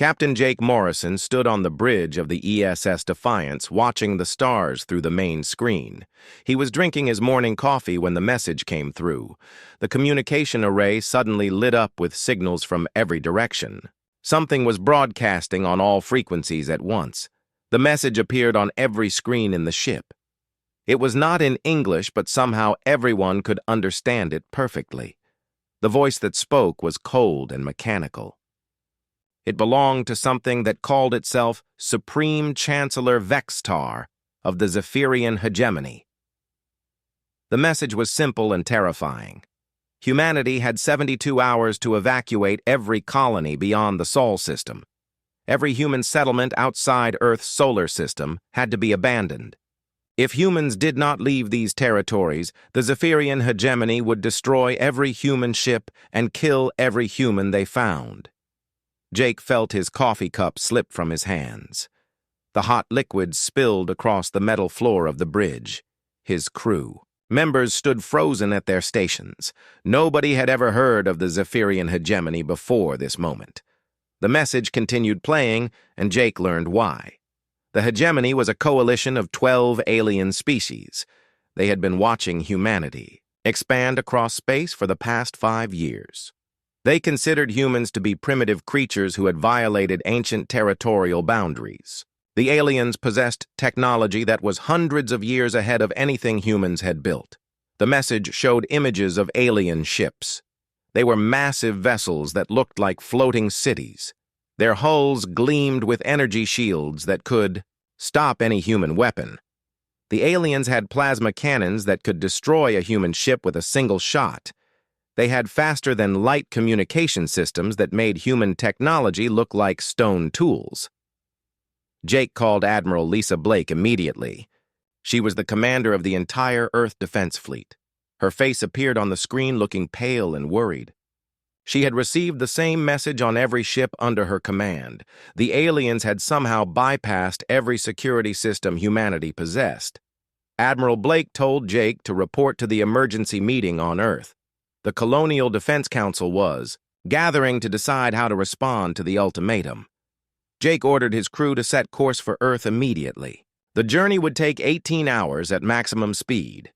Captain Jake Morrison stood on the bridge of the ESS Defiance watching the stars through the main screen. He was drinking his morning coffee when the message came through. The communication array suddenly lit up with signals from every direction. Something was broadcasting on all frequencies at once. The message appeared on every screen in the ship. It was not in English, but somehow everyone could understand it perfectly. The voice that spoke was cold and mechanical. It belonged to something that called itself Supreme Chancellor Vextar of the Zephyrian hegemony. The message was simple and terrifying. Humanity had 72 hours to evacuate every colony beyond the Sol system. Every human settlement outside Earth's solar system had to be abandoned. If humans did not leave these territories, the Zephyrian hegemony would destroy every human ship and kill every human they found. Jake felt his coffee cup slip from his hands. The hot liquid spilled across the metal floor of the bridge. His crew. Members stood frozen at their stations. Nobody had ever heard of the Zephyrian hegemony before this moment. The message continued playing, and Jake learned why. The hegemony was a coalition of 12 alien species. They had been watching humanity expand across space for the past 5 years. They considered humans to be primitive creatures who had violated ancient territorial boundaries. The aliens possessed technology that was hundreds of years ahead of anything humans had built. The message showed images of alien ships. They were massive vessels that looked like floating cities. Their hulls gleamed with energy shields that could stop any human weapon. The aliens had plasma cannons that could destroy a human ship with a single shot. They had faster-than-light communication systems that made human technology look like stone tools. Jake called Admiral Lisa Blake immediately. She was the commander of the entire Earth Defense Fleet. Her face appeared on the screen looking pale and worried. She had received the same message on every ship under her command. The aliens had somehow bypassed every security system humanity possessed. Admiral Blake told Jake to report to the emergency meeting on Earth. The Colonial Defense Council was gathering to decide how to respond to the ultimatum. Jake ordered his crew to set course for Earth immediately. The journey would take 18 hours at maximum speed.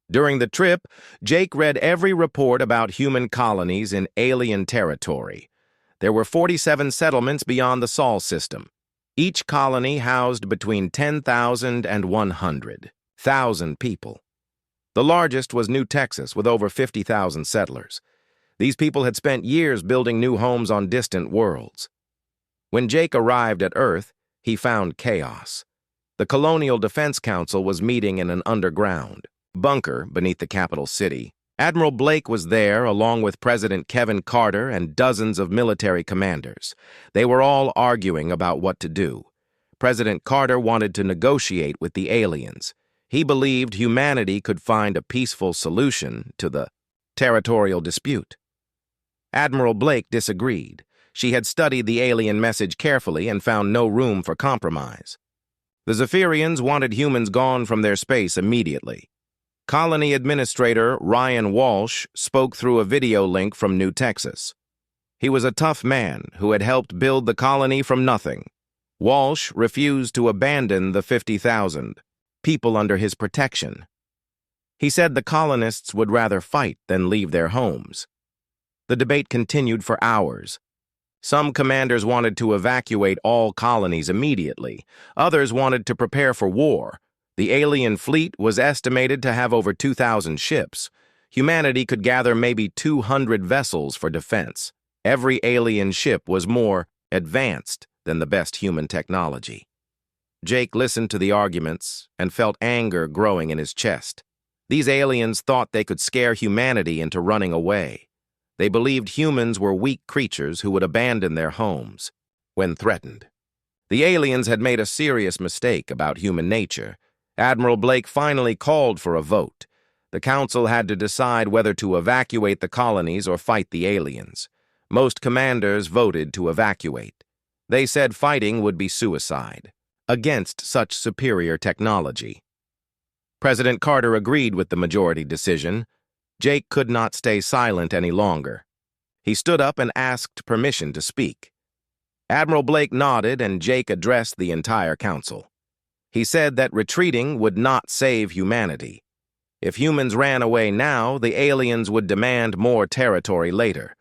During the trip, Jake read every report about human colonies in alien territory. There were 47 settlements beyond the Sol system. Each colony housed between 10,000 and 100,000 people. The largest was New Texas, with over 50,000 settlers. These people had spent years building new homes on distant worlds. When Jake arrived at Earth, he found chaos. The Colonial Defense Council was meeting in an underground bunker beneath the capital city. Admiral Blake was there, along with President Kevin Carter and dozens of military commanders. They were all arguing about what to do. President Carter wanted to negotiate with the aliens. He believed humanity could find a peaceful solution to the territorial dispute. Admiral Blake disagreed. She had studied the alien message carefully and found no room for compromise. The Zephyrians wanted humans gone from their space immediately. Colony Administrator Ryan Walsh spoke through a video link from New Texas. He was a tough man who had helped build the colony from nothing. Walsh refused to abandon the 50,000 people under his protection. He said the colonists would rather fight than leave their homes. The debate continued for hours. Some commanders wanted to evacuate all colonies immediately. Others wanted to prepare for war. The alien fleet was estimated to have over 2,000 ships. Humanity could gather maybe 200 vessels for defense. Every alien ship was more advanced than the best human technology. Jake listened to the arguments and felt anger growing in his chest. These aliens thought they could scare humanity into running away. They believed humans were weak creatures who would abandon their homes when threatened. The aliens had made a serious mistake about human nature. Admiral Blake finally called for a vote. The council had to decide whether to evacuate the colonies or fight the aliens. Most commanders voted to evacuate. They said fighting would be suicide against such superior technology. President Carter agreed with the majority decision. Jake could not stay silent any longer. He stood up and asked permission to speak. Admiral Blake nodded and Jake addressed the entire council. He said that retreating would not save humanity. If humans ran away now, the aliens would demand more territory later.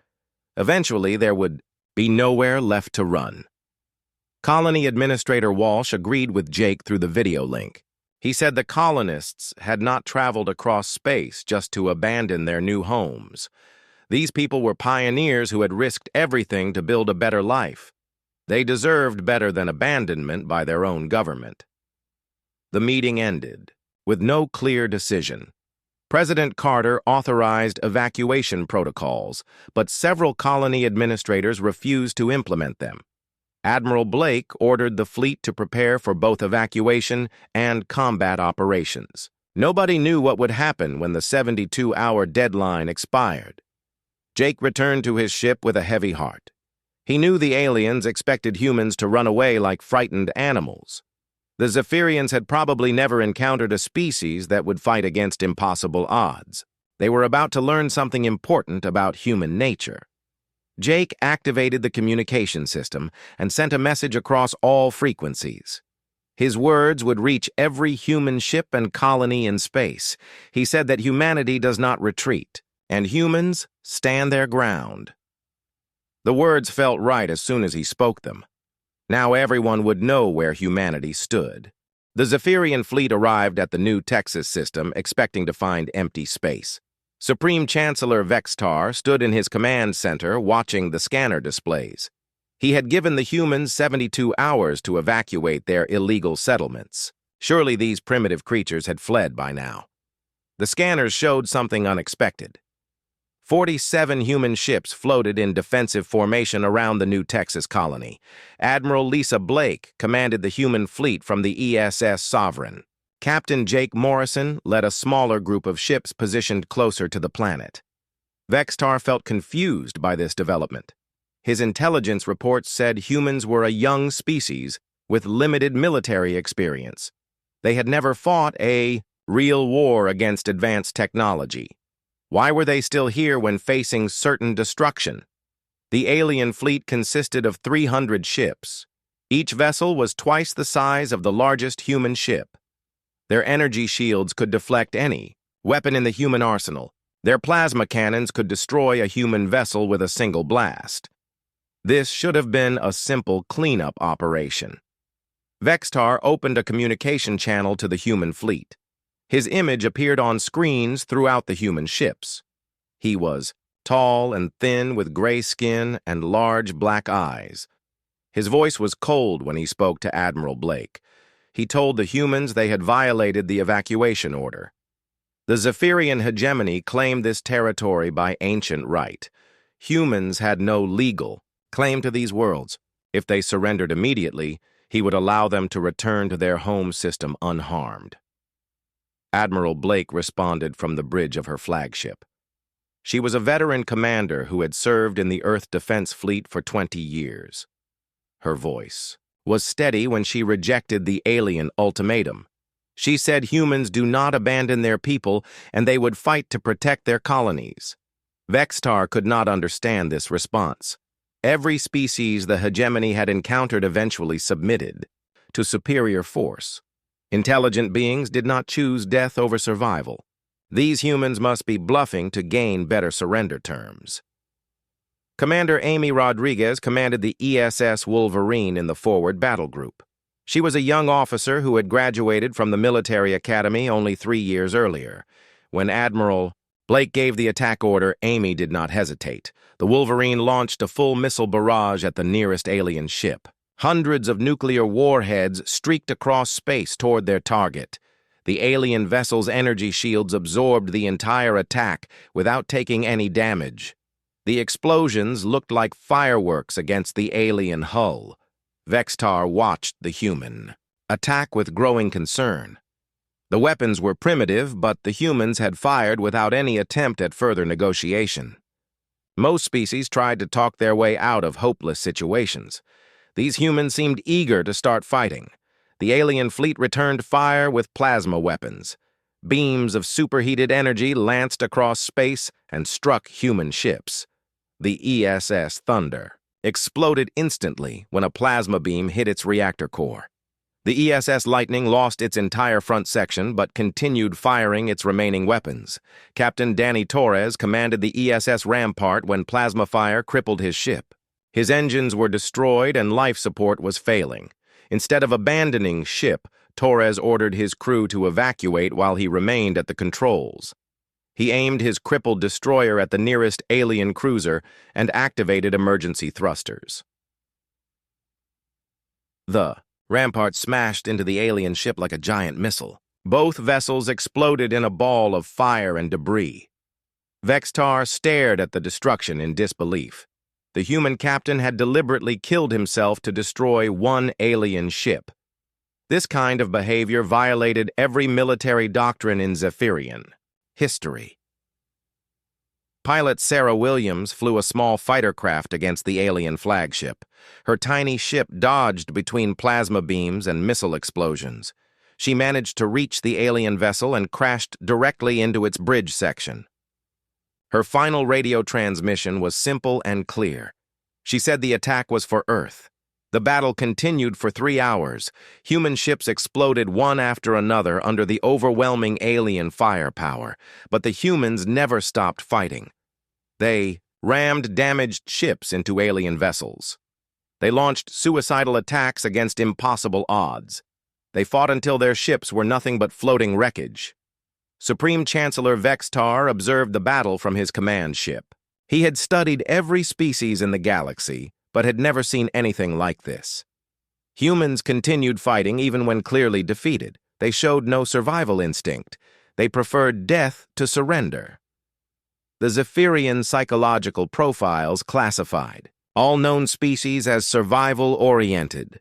Eventually, there would be nowhere left to run. Colony Administrator Walsh agreed with Jake through the video link. He said the colonists had not traveled across space just to abandon their new homes. These people were pioneers who had risked everything to build a better life. They deserved better than abandonment by their own government. The meeting ended with no clear decision. President Carter authorized evacuation protocols, but several colony administrators refused to implement them. Admiral Blake ordered the fleet to prepare for both evacuation and combat operations. Nobody knew what would happen when the 72-hour deadline expired. Jake returned to his ship with a heavy heart. He knew the aliens expected humans to run away like frightened animals. The Zephyrians had probably never encountered a species that would fight against impossible odds. They were about to learn something important about human nature. Jake activated the communication system and sent a message across all frequencies. His words would reach every human ship and colony in space. He said that humanity does not retreat, and humans stand their ground. The words felt right as soon as he spoke them. Now everyone would know where humanity stood. The Zephyrian fleet arrived at the new Texas system, expecting to find empty space. Supreme Chancellor Vextar stood in his command center watching the scanner displays. He had given the humans 72 hours to evacuate their illegal settlements. Surely these primitive creatures had fled by now. The scanners showed something unexpected. 47 human ships floated in defensive formation around the new Texas colony. Admiral Lisa Blake commanded the human fleet from the ESS Sovereign. Captain Jake Morrison led a smaller group of ships positioned closer to the planet. Vextar felt confused by this development. His intelligence reports said humans were a young species with limited military experience. They had never fought a real war against advanced technology. Why were they still here when facing certain destruction? The alien fleet consisted of 300 ships. Each vessel was twice the size of the largest human ship. Their energy shields could deflect any weapon in the human arsenal. Their plasma cannons could destroy a human vessel with a single blast. This should have been a simple cleanup operation. Vextar opened a communication channel to the human fleet. His image appeared on screens throughout the human ships. He was tall and thin with gray skin and large black eyes. His voice was cold when he spoke to Admiral Blake. He told the humans they had violated the evacuation order. The Zephyrian hegemony claimed this territory by ancient right. Humans had no legal claim to these worlds. If they surrendered immediately, he would allow them to return to their home system unharmed. Admiral Blake responded from the bridge of her flagship. She was a veteran commander who had served in the Earth Defense Fleet for 20 years. Her voice was steady when she rejected the alien ultimatum. She said humans do not abandon their people and they would fight to protect their colonies. Vextar could not understand this response. Every species the hegemony had encountered eventually submitted to superior force. Intelligent beings did not choose death over survival. These humans must be bluffing to gain better surrender terms. Commander Amy Rodriguez commanded the ESS Wolverine in the forward battle group. She was a young officer who had graduated from the military academy only 3 years earlier. When Admiral Blake gave the attack order, Amy did not hesitate. The Wolverine launched a full missile barrage at the nearest alien ship. Hundreds of nuclear warheads streaked across space toward their target. The alien vessel's energy shields absorbed the entire attack without taking any damage. The explosions looked like fireworks against the alien hull. Vextar watched the human attack with growing concern. The weapons were primitive, but the humans had fired without any attempt at further negotiation. Most species tried to talk their way out of hopeless situations. These humans seemed eager to start fighting. The alien fleet returned fire with plasma weapons. Beams of superheated energy lanced across space and struck human ships. The ESS Thunder exploded instantly when a plasma beam hit its reactor core. The ESS Lightning lost its entire front section but continued firing its remaining weapons. Captain Danny Torres commanded the ESS Rampart when plasma fire crippled his ship. His engines were destroyed and life support was failing. Instead of abandoning ship, Torres ordered his crew to evacuate while he remained at the controls. He aimed his crippled destroyer at the nearest alien cruiser and activated emergency thrusters. The Rampart smashed into the alien ship like a giant missile. Both vessels exploded in a ball of fire and debris. Vextar stared at the destruction in disbelief. The human captain had deliberately killed himself to destroy one alien ship. This kind of behavior violated every military doctrine in Zephyrian history. Pilot Sarah Williams flew a small fighter craft against the alien flagship. Her tiny ship dodged between plasma beams and missile explosions. She managed to reach the alien vessel and crashed directly into its bridge section. Her final radio transmission was simple and clear. She said the attack was for Earth. The battle continued for 3 hours. Human ships exploded one after another under the overwhelming alien firepower, but the humans never stopped fighting. They rammed damaged ships into alien vessels. They launched suicidal attacks against impossible odds. They fought until their ships were nothing but floating wreckage. Supreme Chancellor Vextar observed the battle from his command ship. He had studied every species in the galaxy, but had never seen anything like this. Humans continued fighting even when clearly defeated. They showed no survival instinct. They preferred death to surrender. The Zephyrian psychological profiles classified all known species as survival-oriented.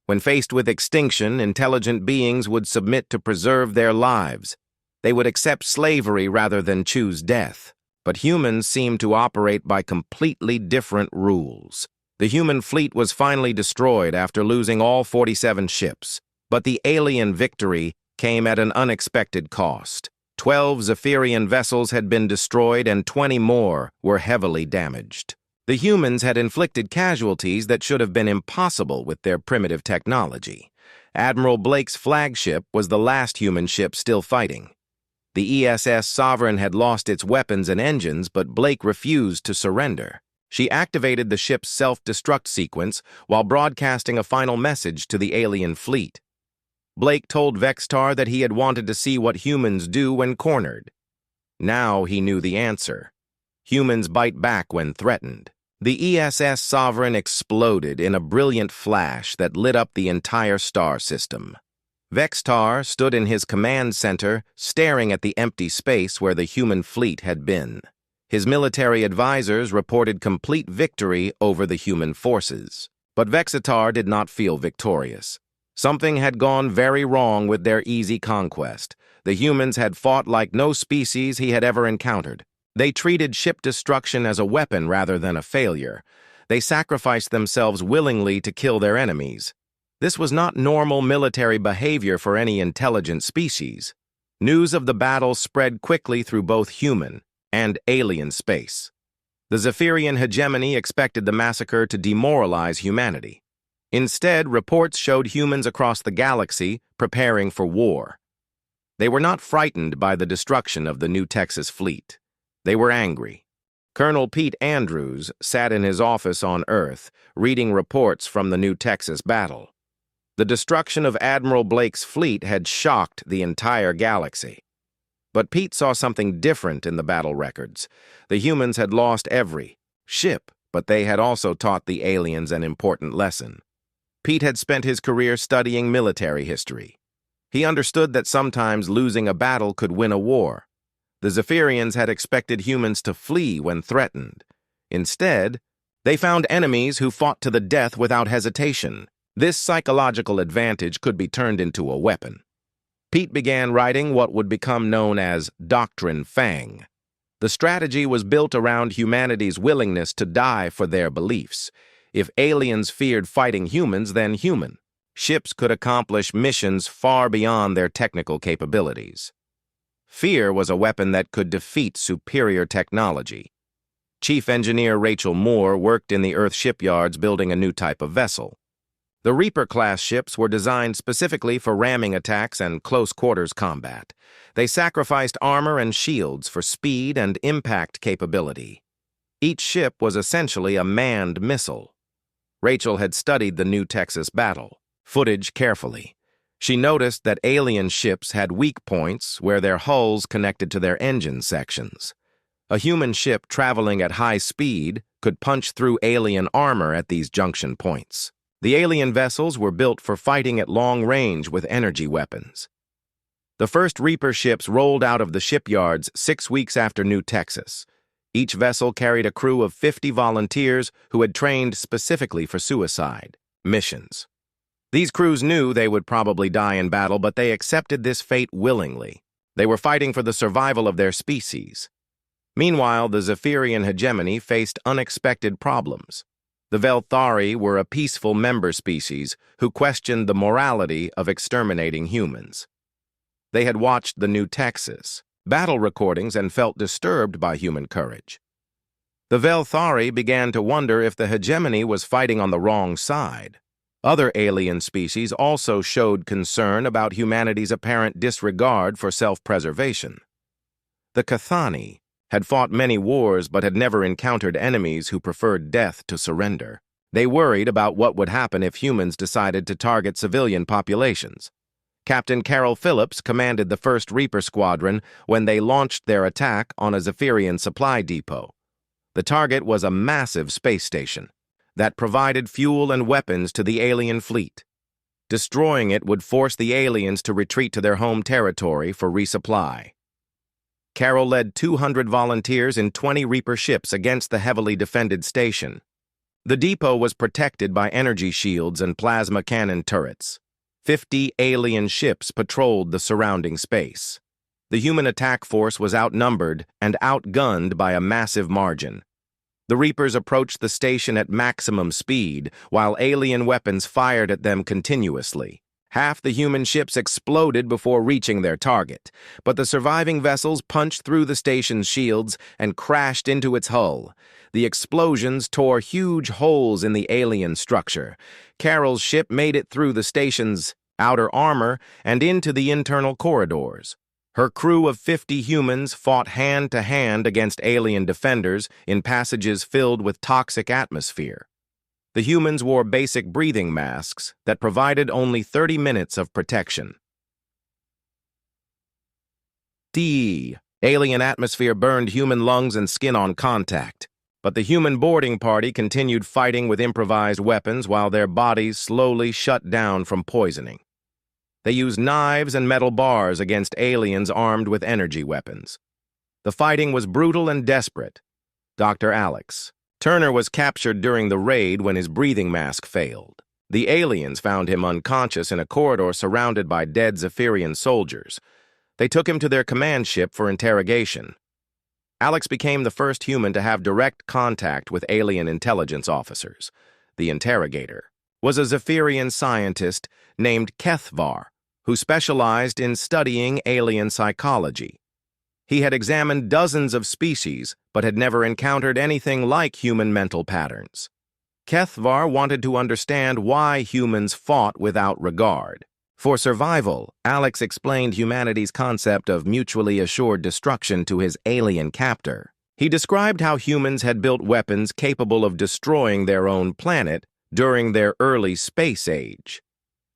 When faced with extinction, intelligent beings would submit to preserve their lives. They would accept slavery rather than choose death. But humans seemed to operate by completely different rules. The human fleet was finally destroyed after losing all 47 ships, but the alien victory came at an unexpected cost. 12 Zephyrian vessels had been destroyed and 20 more were heavily damaged. The humans had inflicted casualties that should have been impossible with their primitive technology. Admiral Blake's flagship was the last human ship still fighting. The ESS Sovereign had lost its weapons and engines, but Blake refused to surrender. She activated the ship's self-destruct sequence while broadcasting a final message to the alien fleet. Blake told Vextar that he had wanted to see what humans do when cornered. Now he knew the answer. Humans bite back when threatened. The ESS Sovereign exploded in a brilliant flash that lit up the entire star system. Vextar stood in his command center, staring at the empty space where the human fleet had been. His military advisors reported complete victory over the human forces. But Vextar did not feel victorious. Something had gone very wrong with their easy conquest. The humans had fought like no species he had ever encountered. They treated ship destruction as a weapon rather than a failure. They sacrificed themselves willingly to kill their enemies. This was not normal military behavior for any intelligent species. News of the battle spread quickly through both human and alien space. The Zephyrian hegemony expected the massacre to demoralize humanity. Instead, reports showed humans across the galaxy preparing for war. They were not frightened by the destruction of the New Texas fleet. They were angry. Colonel Pete Andrews sat in his office on Earth, reading reports from the New Texas battle. The destruction of Admiral Blake's fleet had shocked the entire galaxy. But Pete saw something different in the battle records. The humans had lost every ship, but they had also taught the aliens an important lesson. Pete had spent his career studying military history. He understood that sometimes losing a battle could win a war. The Zephyrians had expected humans to flee when threatened. Instead, they found enemies who fought to the death without hesitation. This psychological advantage could be turned into a weapon. Pete began writing what would become known as Doctrine Fang. The strategy was built around humanity's willingness to die for their beliefs. If aliens feared fighting humans, then human. Ships could accomplish missions far beyond their technical capabilities. Fear was a weapon that could defeat superior technology. Chief Engineer Rachel Moore worked in the Earth shipyards building a new type of vessel. The Reaper-class ships were designed specifically for ramming attacks and close-quarters combat. They sacrificed armor and shields for speed and impact capability. Each ship was essentially a manned missile. Rachel had studied the New Texas battle footage carefully. She noticed that alien ships had weak points where their hulls connected to their engine sections. A human ship traveling at high speed could punch through alien armor at these junction points. The alien vessels were built for fighting at long range with energy weapons. The first Reaper ships rolled out of the shipyards 6 weeks after New Texas. Each vessel carried a crew of 50 volunteers who had trained specifically for suicide missions. These crews knew they would probably die in battle, but they accepted this fate willingly. They were fighting for the survival of their species. Meanwhile, the Zephyrian hegemony faced unexpected problems. The Velthari were a peaceful member species who questioned the morality of exterminating humans. They had watched the New Texas battle recordings and felt disturbed by human courage. The Velthari began to wonder if the hegemony was fighting on the wrong side. Other alien species also showed concern about humanity's apparent disregard for self-preservation. The Cathani had fought many wars but had never encountered enemies who preferred death to surrender. They worried about what would happen if humans decided to target civilian populations. Captain Carol Phillips commanded the 1st Reaper Squadron when they launched their attack on a Zephyrian supply depot. The target was a massive space station that provided fuel and weapons to the alien fleet. Destroying it would force the aliens to retreat to their home territory for resupply. Carol led 200 volunteers in 20 Reaper ships against the heavily defended station. The depot was protected by energy shields and plasma cannon turrets. 50 alien ships patrolled the surrounding space. The human attack force was outnumbered and outgunned by a massive margin. The Reapers approached the station at maximum speed, while alien weapons fired at them continuously. Half the human ships exploded before reaching their target, but the surviving vessels punched through the station's shields and crashed into its hull. The explosions tore huge holes in the alien structure. Carol's ship made it through the station's outer armor and into the internal corridors. Her crew of 50 humans fought hand-to-hand against alien defenders in passages filled with toxic atmosphere. The humans wore basic breathing masks that provided only 30 minutes of protection. Alien atmosphere burned human lungs and skin on contact, but the human boarding party continued fighting with improvised weapons while their bodies slowly shut down from poisoning. They used knives and metal bars against aliens armed with energy weapons. The fighting was brutal and desperate. Dr. Alex Turner was captured during the raid when his breathing mask failed. The aliens found him unconscious in a corridor surrounded by dead Zephyrian soldiers. They took him to their command ship for interrogation. Alex became the first human to have direct contact with alien intelligence officers. The interrogator was a Zephyrian scientist named Kethvar, who specialized in studying alien psychology. He had examined dozens of species, but had never encountered anything like human mental patterns. Kethvar wanted to understand why humans fought without regard. For survival, Alex explained humanity's concept of mutually assured destruction to his alien captor. He described how humans had built weapons capable of destroying their own planet during their early space age.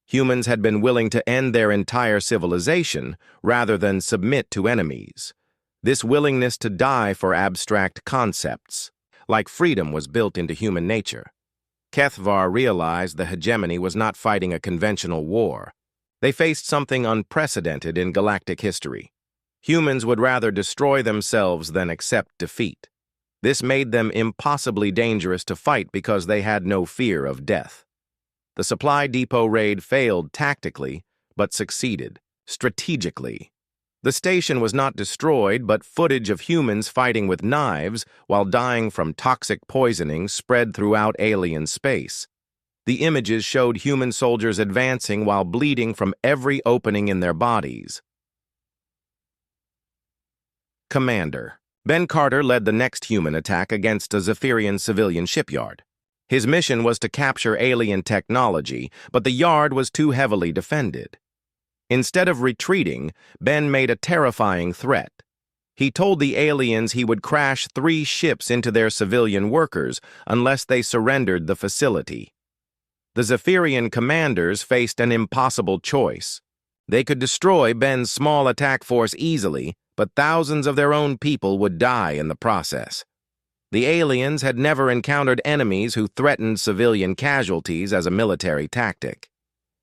Humans had been willing to end their entire civilization rather than submit to enemies. This willingness to die for abstract concepts, like freedom, was built into human nature. Kethvar realized the hegemony was not fighting a conventional war. They faced something unprecedented in galactic history. Humans would rather destroy themselves than accept defeat. This made them impossibly dangerous to fight because they had no fear of death. The supply depot raid failed tactically, but succeeded strategically. The station was not destroyed, but footage of humans fighting with knives while dying from toxic poisoning spread throughout alien space. The images showed human soldiers advancing while bleeding from every opening in their bodies. Commander. Ben Carter led the next human attack against a Zephyrian civilian shipyard. His mission was to capture alien technology, but the yard was too heavily defended. Instead of retreating, Ben made a terrifying threat. He told the aliens he would crash 3 ships into their civilian workers unless they surrendered the facility. The Zephyrian commanders faced an impossible choice. They could destroy Ben's small attack force easily, but thousands of their own people would die in the process. The aliens had never encountered enemies who threatened civilian casualties as a military tactic.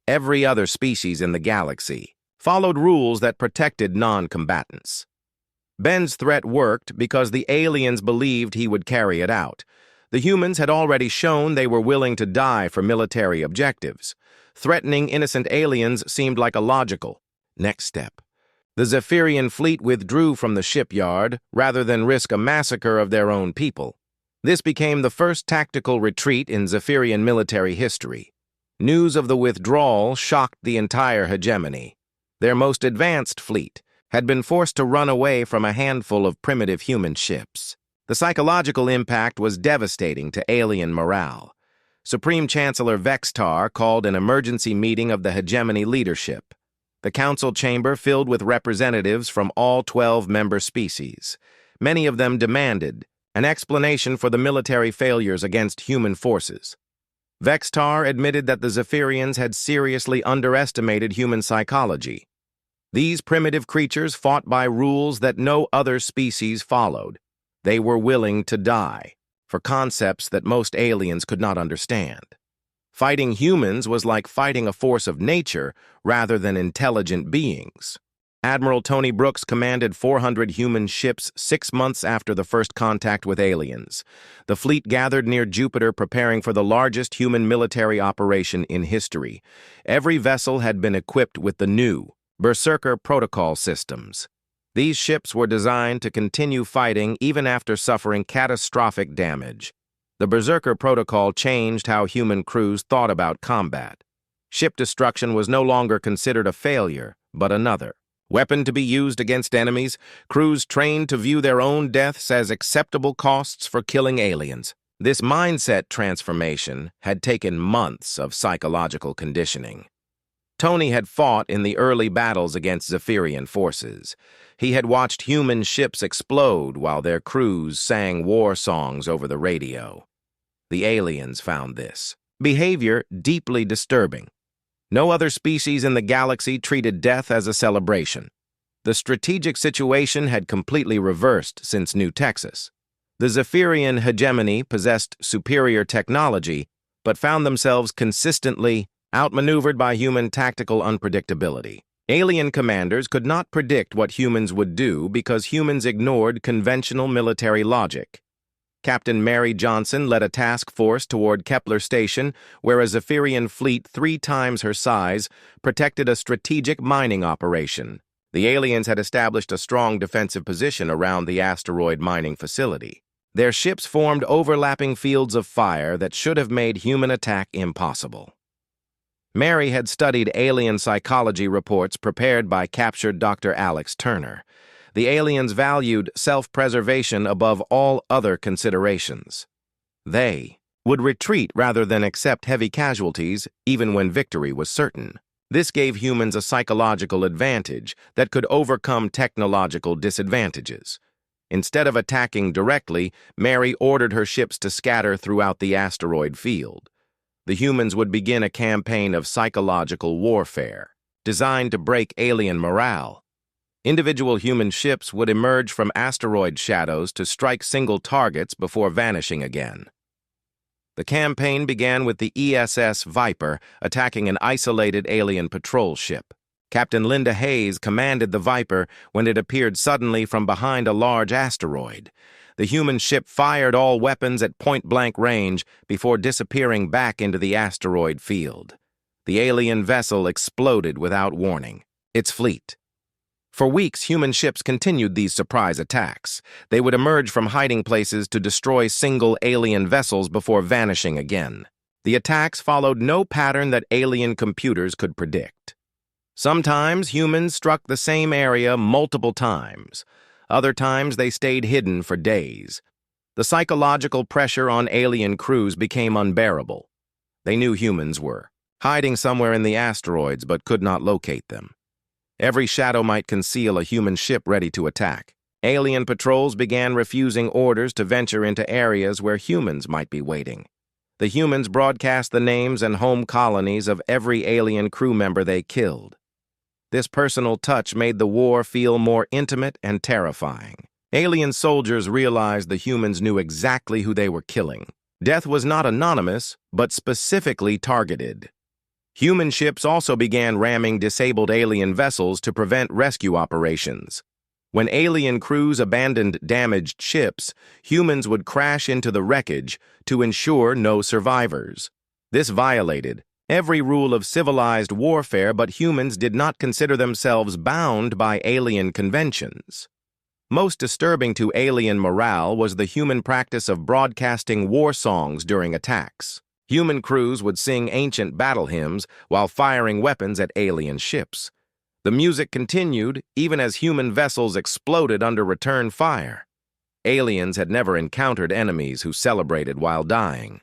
Every other species in the galaxy followed rules that protected non-combatants. Ben's threat worked because the aliens believed he would carry it out. The humans had already shown they were willing to die for military objectives. Threatening innocent aliens seemed like a logical next step. The Zephyrian fleet withdrew from the shipyard rather than risk a massacre of their own people. This became the first tactical retreat in Zephyrian military history. News of the withdrawal shocked the entire hegemony. Their most advanced fleet had been forced to run away from a handful of primitive human ships. The psychological impact was devastating to alien morale. Supreme Chancellor Vextar called an emergency meeting of the hegemony leadership. The council chamber filled with representatives from all 12 member species. Many of them demanded an explanation for the military failures against human forces. Vextar admitted that the Zephyrians had seriously underestimated human psychology. These primitive creatures fought by rules that no other species followed. They were willing to die for concepts that most aliens could not understand. Fighting humans was like fighting a force of nature rather than intelligent beings. Admiral Tony Brooks commanded 400 human ships 6 months after the first contact with aliens. The fleet gathered near Jupiter preparing for the largest human military operation in history. Every vessel had been equipped with the new Berserker protocol systems. These ships were designed to continue fighting even after suffering catastrophic damage. The Berserker protocol changed how human crews thought about combat. Ship destruction was no longer considered a failure, but another weapon to be used against enemies. Crews trained to view their own deaths as acceptable costs for killing aliens. This mindset transformation had taken months of psychological conditioning. Tony had fought in the early battles against Zephyrian forces. He had watched human ships explode while their crews sang war songs over the radio. The aliens found this behavior deeply disturbing. No other species in the galaxy treated death as a celebration. The strategic situation had completely reversed since New Texas. The Zephyrian hegemony possessed superior technology, but found themselves consistently outmaneuvered by human tactical unpredictability. Alien commanders could not predict what humans would do because humans ignored conventional military logic. Captain Mary Johnson led a task force toward Kepler Station, where a Zephyrian fleet 3 times her size protected a strategic mining operation. The aliens had established a strong defensive position around the asteroid mining facility. Their ships formed overlapping fields of fire that should have made human attack impossible. Mary had studied alien psychology reports prepared by captured Dr. Alex Turner. The aliens valued self-preservation above all other considerations. They would retreat rather than accept heavy casualties, even when victory was certain. This gave humans a psychological advantage that could overcome technological disadvantages. Instead of attacking directly, Mary ordered her ships to scatter throughout the asteroid field. The humans would begin a campaign of psychological warfare, designed to break alien morale. Individual human ships would emerge from asteroid shadows to strike single targets before vanishing again. The campaign began with the ESS Viper attacking an isolated alien patrol ship. Captain Linda Hayes commanded the Viper when it appeared suddenly from behind a large asteroid. The human ship fired all weapons at point-blank range before disappearing back into the asteroid field. The alien vessel exploded without warning. Its fleet. For weeks, human ships continued these surprise attacks. They would emerge from hiding places to destroy single alien vessels before vanishing again. The attacks followed no pattern that alien computers could predict. Sometimes humans struck the same area multiple times. Other times they stayed hidden for days. The psychological pressure on alien crews became unbearable. They knew humans were hiding somewhere in the asteroids but could not locate them. Every shadow might conceal a human ship ready to attack. Alien patrols began refusing orders to venture into areas where humans might be waiting. The humans broadcast the names and home colonies of every alien crew member they killed. This personal touch made the war feel more intimate and terrifying. Alien soldiers realized the humans knew exactly who they were killing. Death was not anonymous, but specifically targeted. Human ships also began ramming disabled alien vessels to prevent rescue operations. When alien crews abandoned damaged ships, humans would crash into the wreckage to ensure no survivors. This violated every rule of civilized warfare, but humans did not consider themselves bound by alien conventions. Most disturbing to alien morale was the human practice of broadcasting war songs during attacks. Human crews would sing ancient battle hymns while firing weapons at alien ships. The music continued even as human vessels exploded under return fire. Aliens had never encountered enemies who celebrated while dying.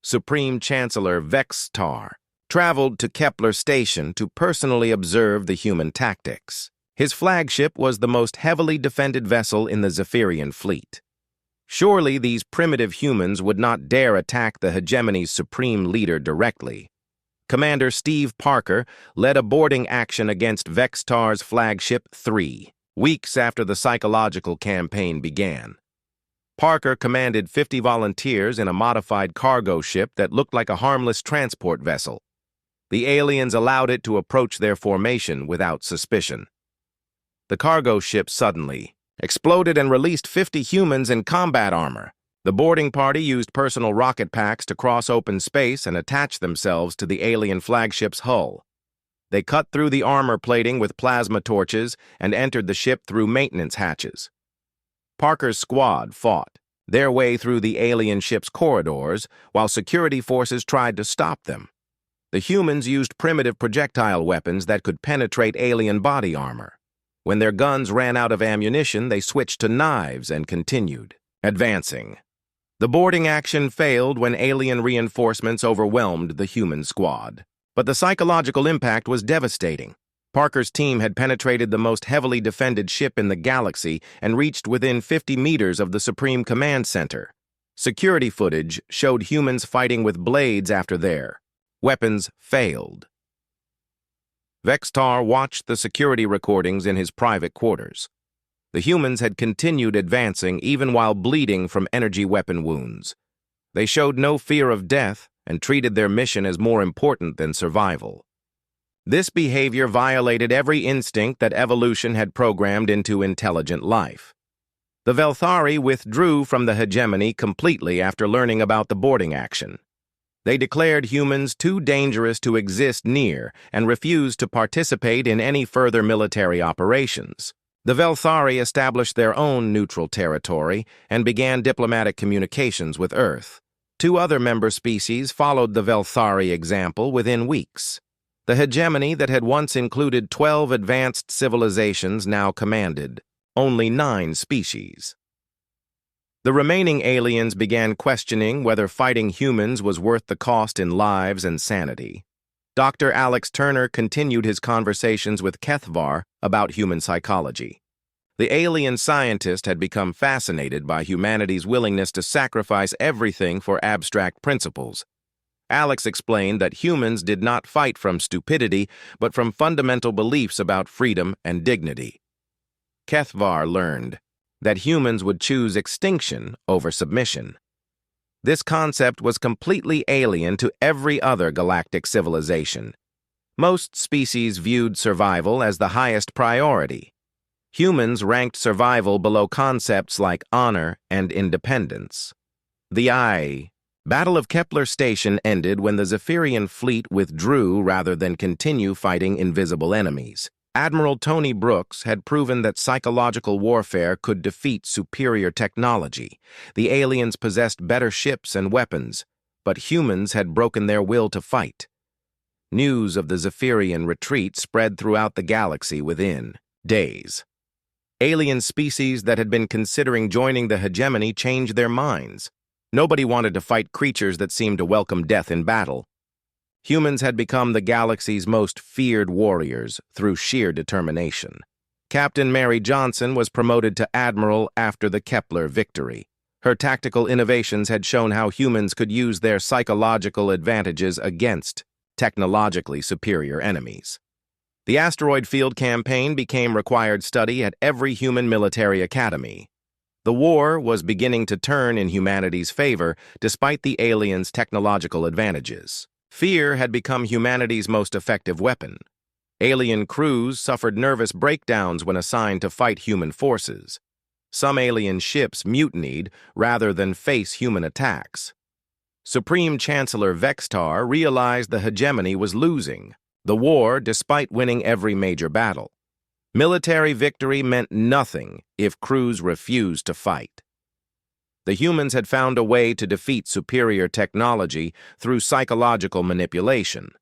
Supreme Chancellor Vextar traveled to Kepler Station to personally observe the human tactics. His flagship was the most heavily defended vessel in the Zephyrian fleet. Surely these primitive humans would not dare attack the hegemony's supreme leader directly. Commander Steve Parker led a boarding action against Vextar's flagship 3, weeks after the psychological campaign began. Parker commanded 50 volunteers in a modified cargo ship that looked like a harmless transport vessel. The aliens allowed it to approach their formation without suspicion. The cargo ship suddenly exploded and released 50 humans in combat armor. The boarding party used personal rocket packs to cross open space and attach themselves to the alien flagship's hull. They cut through the armor plating with plasma torches and entered the ship through maintenance hatches. Parker's squad fought their way through the alien ship's corridors while security forces tried to stop them. The humans used primitive projectile weapons that could penetrate alien body armor. When their guns ran out of ammunition, they switched to knives and continued advancing. The boarding action failed when alien reinforcements overwhelmed the human squad. But the psychological impact was devastating. Parker's team had penetrated the most heavily defended ship in the galaxy and reached within 50 meters of the Supreme Command Center. Security footage showed humans fighting with blades after their weapons failed. Vextar watched the security recordings in his private quarters. The humans had continued advancing even while bleeding from energy weapon wounds. They showed no fear of death and treated their mission as more important than survival. This behavior violated every instinct that evolution had programmed into intelligent life. The Velthari withdrew from the hegemony completely after learning about the boarding action. They declared humans too dangerous to exist near and refused to participate in any further military operations. The Velthari established their own neutral territory and began diplomatic communications with Earth. 2 other member species followed the Velthari example within weeks. The hegemony that had once included 12 advanced civilizations now commanded only 9 species. The remaining aliens began questioning whether fighting humans was worth the cost in lives and sanity. Dr. Alex Turner continued his conversations with Kethvar about human psychology. The alien scientist had become fascinated by humanity's willingness to sacrifice everything for abstract principles. Alex explained that humans did not fight from stupidity, but from fundamental beliefs about freedom and dignity. Kethvar learned that humans would choose extinction over submission. This concept was completely alien to every other galactic civilization. Most species viewed survival as the highest priority. Humans ranked survival below concepts like honor and independence. The Battle of Kepler Station ended when the Zephyrian fleet withdrew rather than continue fighting invisible enemies. Admiral Tony Brooks had proven that psychological warfare could defeat superior technology. The aliens possessed better ships and weapons, but humans had broken their will to fight. News of the Zephyrian retreat spread throughout the galaxy within days. Alien species that had been considering joining the hegemony changed their minds. Nobody wanted to fight creatures that seemed to welcome death in battle. Humans had become the galaxy's most feared warriors through sheer determination. Captain Mary Johnson was promoted to admiral after the Kepler victory. Her tactical innovations had shown how humans could use their psychological advantages against technologically superior enemies. The asteroid field campaign became required study at every human military academy. The war was beginning to turn in humanity's favor despite the aliens' technological advantages. Fear had become humanity's most effective weapon. Alien crews suffered nervous breakdowns when assigned to fight human forces. Some alien ships mutinied rather than face human attacks. Supreme Chancellor Vextar realized the hegemony was losing the war despite winning every major battle. Military victory meant nothing if crews refused to fight. The humans had found a way to defeat superior technology through psychological manipulation.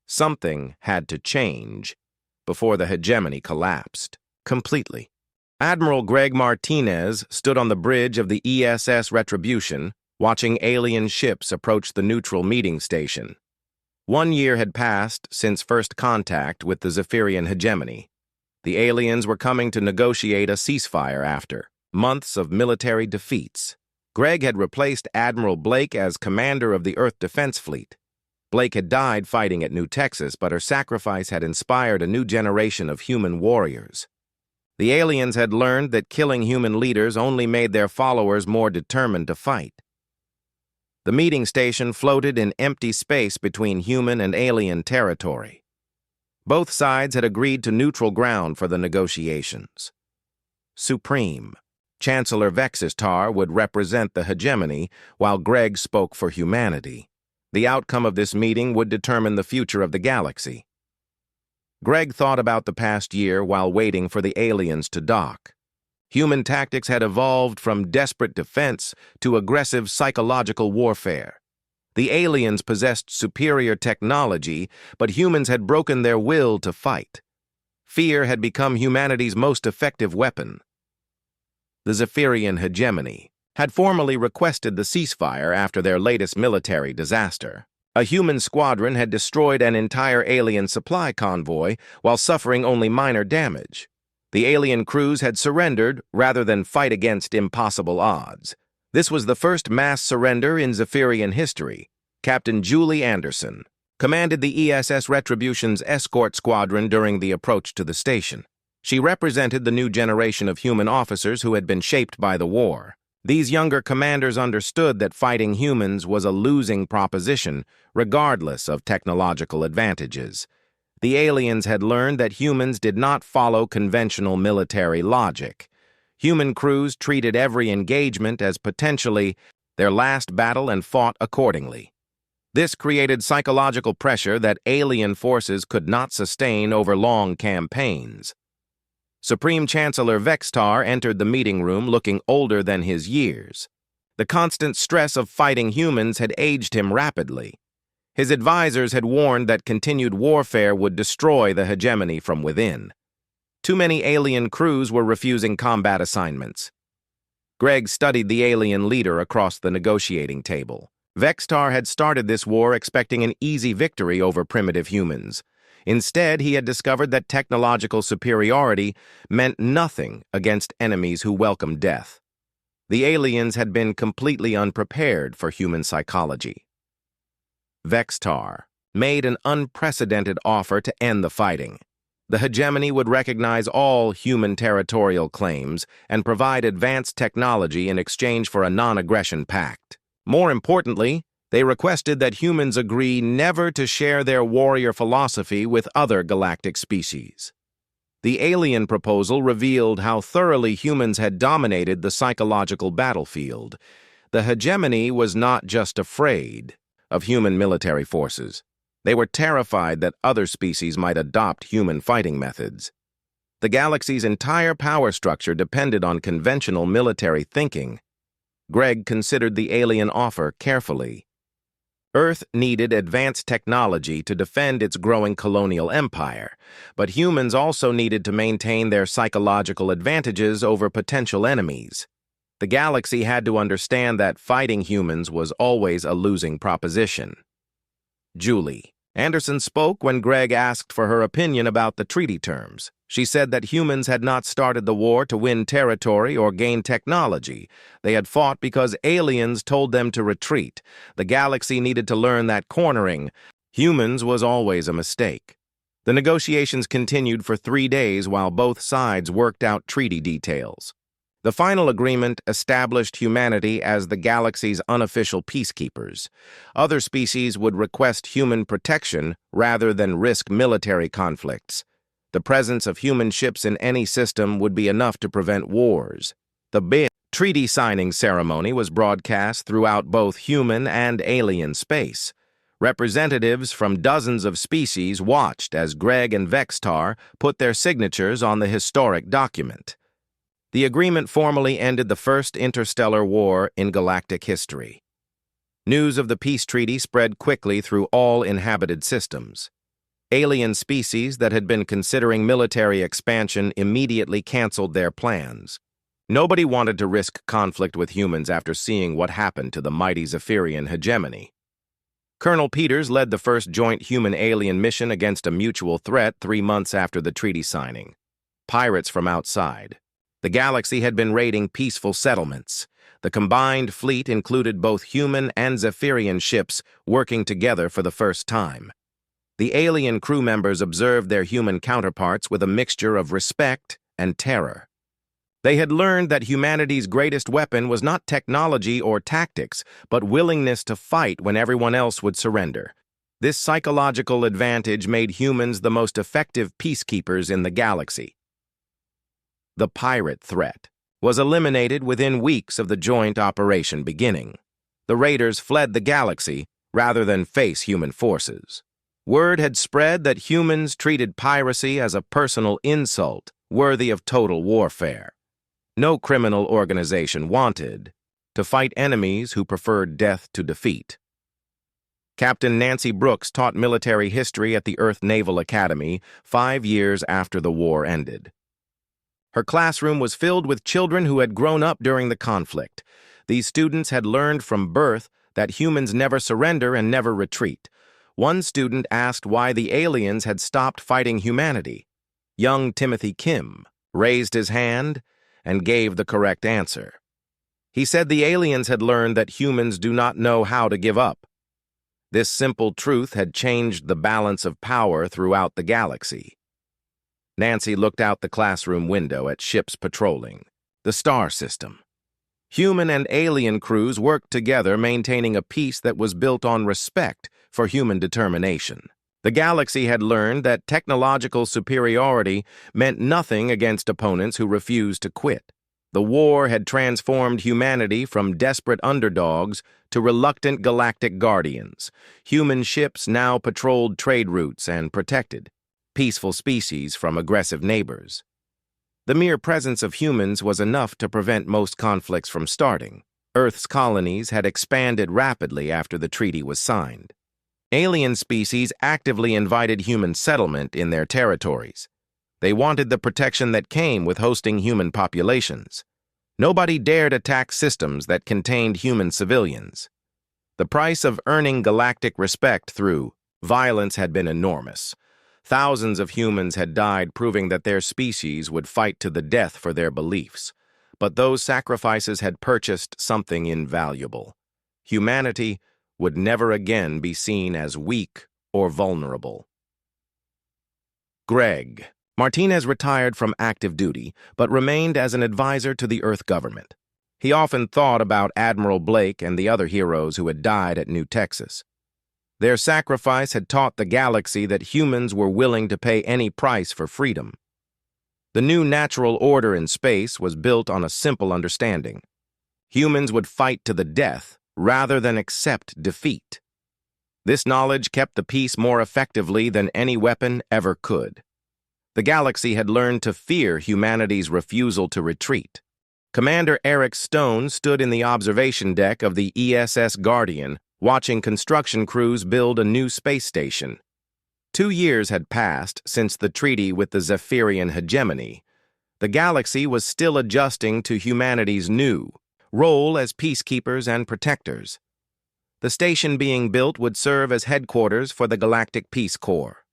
Something had to change before the hegemony collapsed completely. Admiral Greg Martinez stood on the bridge of the ESS Retribution, watching alien ships approach the neutral meeting station. 1 year had passed since first contact with the Zephyrian hegemony. The aliens were coming to negotiate a ceasefire after months of military defeats. Greg had replaced Admiral Blake as commander of the Earth Defense Fleet. Blake had died fighting at New Texas, but her sacrifice had inspired a new generation of human warriors. The aliens had learned that killing human leaders only made their followers more determined to fight. The meeting station floated in empty space between human and alien territory. Both sides had agreed to neutral ground for the negotiations. Supreme Chancellor Vextar would represent the hegemony, while Greg spoke for humanity. The outcome of this meeting would determine the future of the galaxy. Greg thought about the past year while waiting for the aliens to dock. Human tactics had evolved from desperate defense to aggressive psychological warfare. The aliens possessed superior technology, but humans had broken their will to fight. Fear had become humanity's most effective weapon. The Zephyrian hegemony had formally requested the ceasefire after their latest military disaster. A human squadron had destroyed an entire alien supply convoy while suffering only minor damage. The alien crews had surrendered rather than fight against impossible odds. This was the first mass surrender in Zephyrian history. Captain Julie Anderson commanded the ESS Retribution's escort squadron during the approach to the station. She represented the new generation of human officers who had been shaped by the war. These younger commanders understood that fighting humans was a losing proposition, regardless of technological advantages. The aliens had learned that humans did not follow conventional military logic. Human crews treated every engagement as potentially their last battle and fought accordingly. This created psychological pressure that alien forces could not sustain over long campaigns. Supreme Chancellor Vextar entered the meeting room looking older than his years. The constant stress of fighting humans had aged him rapidly. His advisors had warned that continued warfare would destroy the hegemony from within. Too many alien crews were refusing combat assignments. Greg studied the alien leader across the negotiating table. Vextar had started this war expecting an easy victory over primitive humans. Instead, he had discovered that technological superiority meant nothing against enemies who welcomed death. The aliens had been completely unprepared for human psychology. Vextar made an unprecedented offer to end the fighting. The hegemony would recognize all human territorial claims and provide advanced technology in exchange for a non-aggression pact. More importantly, they requested that humans agree never to share their warrior philosophy with other galactic species. The alien proposal revealed how thoroughly humans had dominated the psychological battlefield. The hegemony was not just afraid of human military forces. They were terrified that other species might adopt human fighting methods. The galaxy's entire power structure depended on conventional military thinking. Greg considered the alien offer carefully. Earth needed advanced technology to defend its growing colonial empire, but humans also needed to maintain their psychological advantages over potential enemies. The galaxy had to understand that fighting humans was always a losing proposition. Julie. Anderson spoke when Greg asked for her opinion about the treaty terms. She said that humans had not started the war to win territory or gain technology. They had fought because aliens told them to retreat. The galaxy needed to learn that cornering humans was always a mistake. The negotiations continued for 3 days while both sides worked out treaty details. The final agreement established humanity as the galaxy's unofficial peacekeepers. Other species would request human protection rather than risk military conflicts. The presence of human ships in any system would be enough to prevent wars. The big treaty signing ceremony was broadcast throughout both human and alien space. Representatives from dozens of species watched as Greg and Vextar put their signatures on the historic document. The agreement formally ended the first interstellar war in galactic history. News of the peace treaty spread quickly through all inhabited systems. Alien species that had been considering military expansion immediately canceled their plans. Nobody wanted to risk conflict with humans after seeing what happened to the mighty Zephyrian hegemony. Colonel Peters led the first joint human-alien mission against a mutual threat 3 months after the treaty signing. Pirates from outside. The galaxy had been raiding peaceful settlements. The combined fleet included both human and Zephyrian ships working together for the first time. The alien crew members observed their human counterparts with a mixture of respect and terror. They had learned that humanity's greatest weapon was not technology or tactics, but willingness to fight when everyone else would surrender. This psychological advantage made humans the most effective peacekeepers in the galaxy. The pirate threat was eliminated within weeks of the joint operation beginning. The raiders fled the galaxy rather than face human forces. Word had spread that humans treated piracy as a personal insult worthy of total warfare. No criminal organization wanted to fight enemies who preferred death to defeat. Captain Nancy Brooks taught military history at the Earth Naval Academy 5 years after the war ended. Her classroom was filled with children who had grown up during the conflict. These students had learned from birth that humans never surrender and never retreat. One student asked why the aliens had stopped fighting humanity. Young Timothy Kim raised his hand and gave the correct answer. He said the aliens had learned that humans do not know how to give up. This simple truth had changed the balance of power throughout the galaxy. Nancy looked out the classroom window at ships patrolling the star system. Human and alien crews worked together, maintaining a peace that was built on respect for human determination. The galaxy had learned that technological superiority meant nothing against opponents who refused to quit. The war had transformed humanity from desperate underdogs to reluctant galactic guardians. Human ships now patrolled trade routes and protected peaceful species from aggressive neighbors. The mere presence of humans was enough to prevent most conflicts from starting. Earth's colonies had expanded rapidly after the treaty was signed. Alien species actively invited human settlement in their territories. They wanted the protection that came with hosting human populations. Nobody dared attack systems that contained human civilians. The price of earning galactic respect through violence had been enormous. Thousands of humans had died, proving that their species would fight to the death for their beliefs. But those sacrifices had purchased something invaluable. Humanity would never again be seen as weak or vulnerable. Greg. Martinez retired from active duty, but remained as an advisor to the Earth government. He often thought about Admiral Blake and the other heroes who had died at New Texas. Their sacrifice had taught the galaxy that humans were willing to pay any price for freedom. The new natural order in space was built on a simple understanding. Humans would fight to the death rather than accept defeat. This knowledge kept the peace more effectively than any weapon ever could. The galaxy had learned to fear humanity's refusal to retreat. Commander Eric Stone stood in the observation deck of the ESS Guardian, watching construction crews build a new space station. 2 years had passed since the treaty with the Zephyrian hegemony. The galaxy was still adjusting to humanity's new role as peacekeepers and protectors. The station being built would serve as headquarters for the Galactic Peace Corps.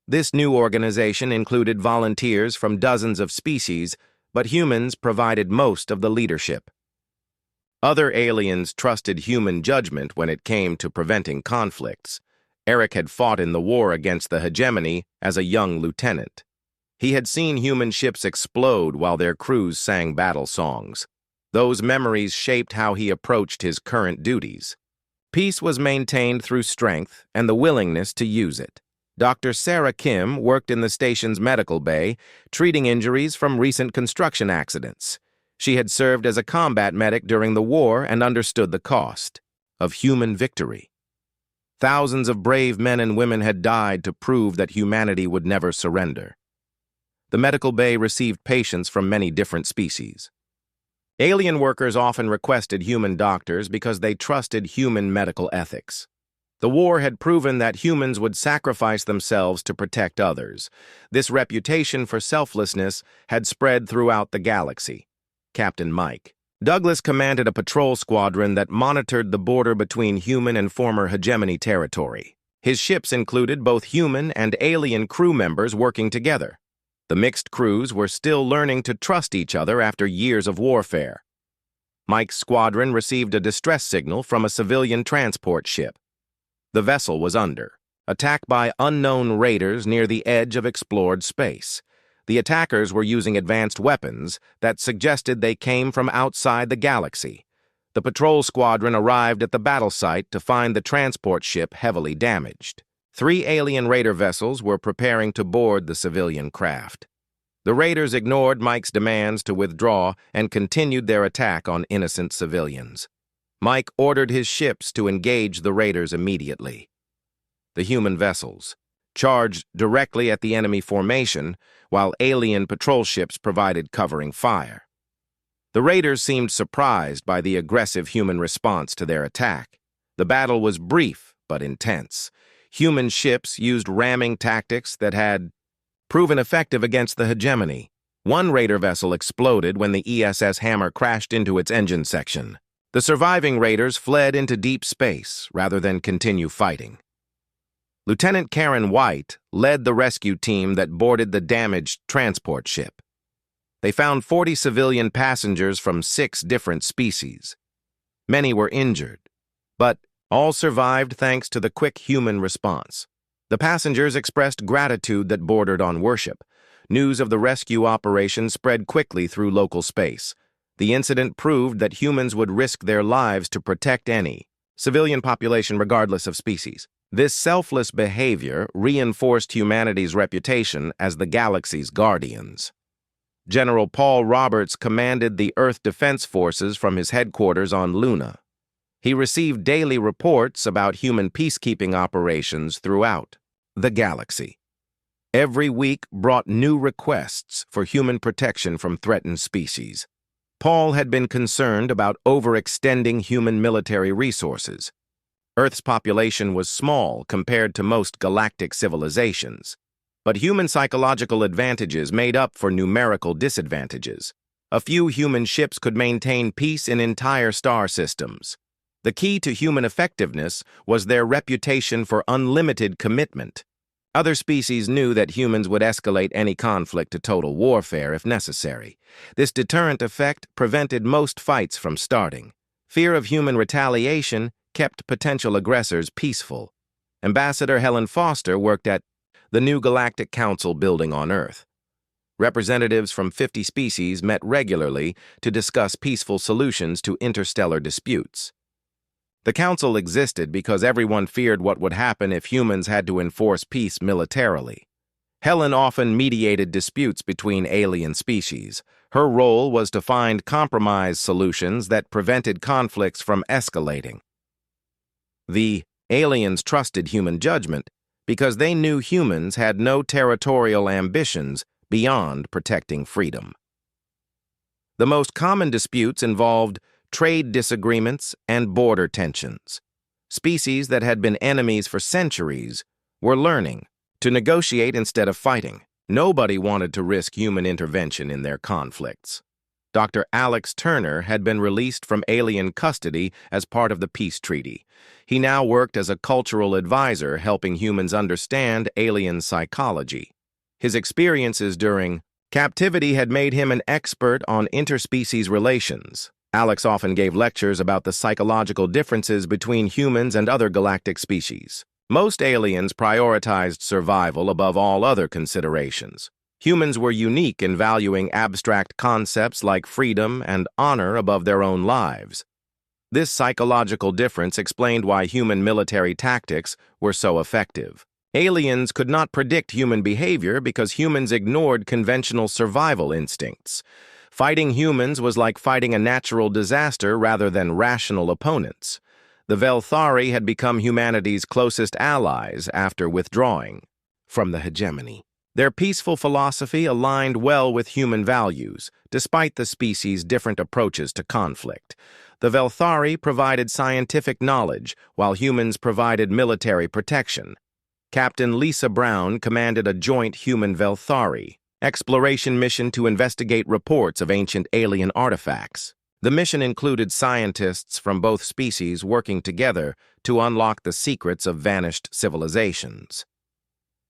This new organization included volunteers from dozens of species, but humans provided most of the leadership. Other aliens trusted human judgment when it came to preventing conflicts. Eric had fought in the war against the hegemony as a young lieutenant. He had seen human ships explode while their crews sang battle songs. Those memories shaped how he approached his current duties. Peace was maintained through strength and the willingness to use it. Dr. Sarah Kim worked in the station's medical bay, treating injuries from recent construction accidents. She had served as a combat medic during the war and understood the cost of human victory. Thousands of brave men and women had died to prove that humanity would never surrender. The medical bay received patients from many different species. Alien workers often requested human doctors because they trusted human medical ethics. The war had proven that humans would sacrifice themselves to protect others. This reputation for selflessness had spread throughout the galaxy. Captain Mike Douglas commanded a patrol squadron that monitored the border between human and former hegemony territory. His ships included both human and alien crew members working together. The mixed crews were still learning to trust each other after years of warfare. Mike's squadron received a distress signal from a civilian transport ship. The vessel was under attack by unknown raiders near the edge of explored space. The attackers were using advanced weapons that suggested they came from outside the galaxy. The patrol squadron arrived at the battle site to find the transport ship heavily damaged. 3 alien raider vessels were preparing to board the civilian craft. The raiders ignored Mike's demands to withdraw and continued their attack on innocent civilians. Mike ordered his ships to engage the raiders immediately. The human vessels charged directly at the enemy formation, while alien patrol ships provided covering fire. The raiders seemed surprised by the aggressive human response to their attack. The battle was brief but intense. Human ships used ramming tactics that had proven effective against the hegemony. One raider vessel exploded when the ESS Hammer crashed into its engine section. The surviving raiders fled into deep space rather than continue fighting. Lieutenant Karen White led the rescue team that boarded the damaged transport ship. They found 40 civilian passengers from 6 different species. Many were injured, but all survived thanks to the quick human response. The passengers expressed gratitude that bordered on worship. News of the rescue operation spread quickly through local space. The incident proved that humans would risk their lives to protect any civilian population regardless of species. This selfless behavior reinforced humanity's reputation as the galaxy's guardians. General Paul Roberts commanded the Earth Defense Forces from his headquarters on Luna. He received daily reports about human peacekeeping operations throughout the galaxy. Every week brought new requests for human protection from threatened species. Paul had been concerned about overextending human military resources. Earth's population was small compared to most galactic civilizations, but human psychological advantages made up for numerical disadvantages. A few human ships could maintain peace in entire star systems. The key to human effectiveness was their reputation for unlimited commitment. Other species knew that humans would escalate any conflict to total warfare if necessary. This deterrent effect prevented most fights from starting. Fear of human retaliation kept potential aggressors peaceful. Ambassador Helen Foster worked at the new Galactic Council building on Earth. Representatives from 50 species met regularly to discuss peaceful solutions to interstellar disputes. The council existed because everyone feared what would happen if humans had to enforce peace militarily. Helen often mediated disputes between alien species. Her role was to find compromise solutions that prevented conflicts from escalating. The aliens trusted human judgment because they knew humans had no territorial ambitions beyond protecting freedom. The most common disputes involved trade disagreements and border tensions. Species that had been enemies for centuries were learning to negotiate instead of fighting. Nobody wanted to risk human intervention in their conflicts. Dr. Alex Turner had been released from alien custody as part of the peace treaty. He now worked as a cultural advisor, helping humans understand alien psychology. His experiences during captivity had made him an expert on interspecies relations. Alex often gave lectures about the psychological differences between humans and other galactic species. Most aliens prioritized survival above all other considerations. Humans were unique in valuing abstract concepts like freedom and honor above their own lives. This psychological difference explained why human military tactics were so effective. Aliens could not predict human behavior because humans ignored conventional survival instincts. Fighting humans was like fighting a natural disaster rather than rational opponents. The Velthari had become humanity's closest allies after withdrawing from the hegemony. Their peaceful philosophy aligned well with human values, despite the species' different approaches to conflict. The Velthari provided scientific knowledge, while humans provided military protection. Captain Lisa Brown commanded a joint human-Velthari exploration mission to investigate reports of ancient alien artifacts. The mission included scientists from both species working together to unlock the secrets of vanished civilizations.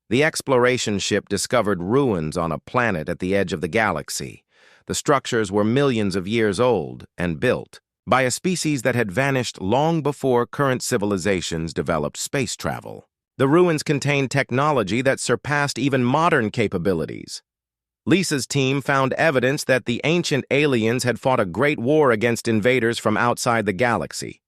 The exploration ship discovered ruins on a planet at the edge of the galaxy. The structures were millions of years old and built by a species that had vanished long before current civilizations developed space travel. The ruins contained technology that surpassed even modern capabilities. Lisa's team found evidence that the ancient aliens had fought a great war against invaders from outside the galaxy.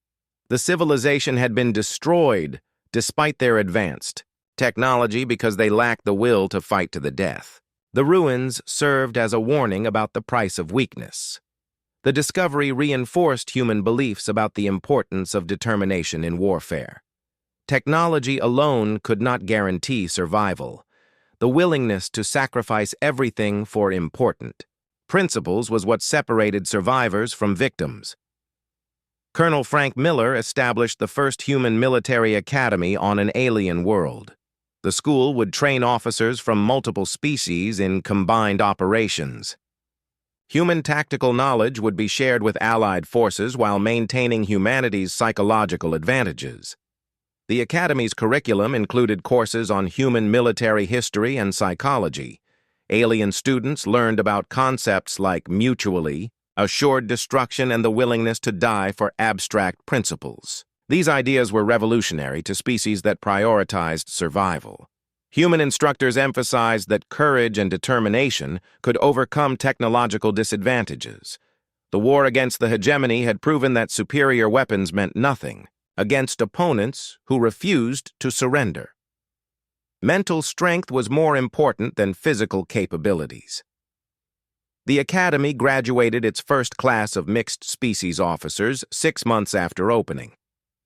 The civilization had been destroyed despite their advanced technology because they lacked the will to fight to the death. The ruins served as a warning about the price of weakness. The discovery reinforced human beliefs about the importance of determination in warfare. Technology alone could not guarantee survival. The willingness to sacrifice everything for important principles was what separated survivors from victims. Colonel Frank Miller established the first human military academy on an alien world. The school would train officers from multiple species in combined operations. Human tactical knowledge would be shared with allied forces while maintaining humanity's psychological advantages. The Academy's curriculum included courses on human military history and psychology. Alien students learned about concepts like mutually assured destruction and the willingness to die for abstract principles. These ideas were revolutionary to species that prioritized survival. Human instructors emphasized that courage and determination could overcome technological disadvantages. The war against the hegemony had proven that superior weapons meant nothing against opponents who refused to surrender. Mental strength was more important than physical capabilities. The Academy graduated its first class of mixed-species officers 6 months after opening.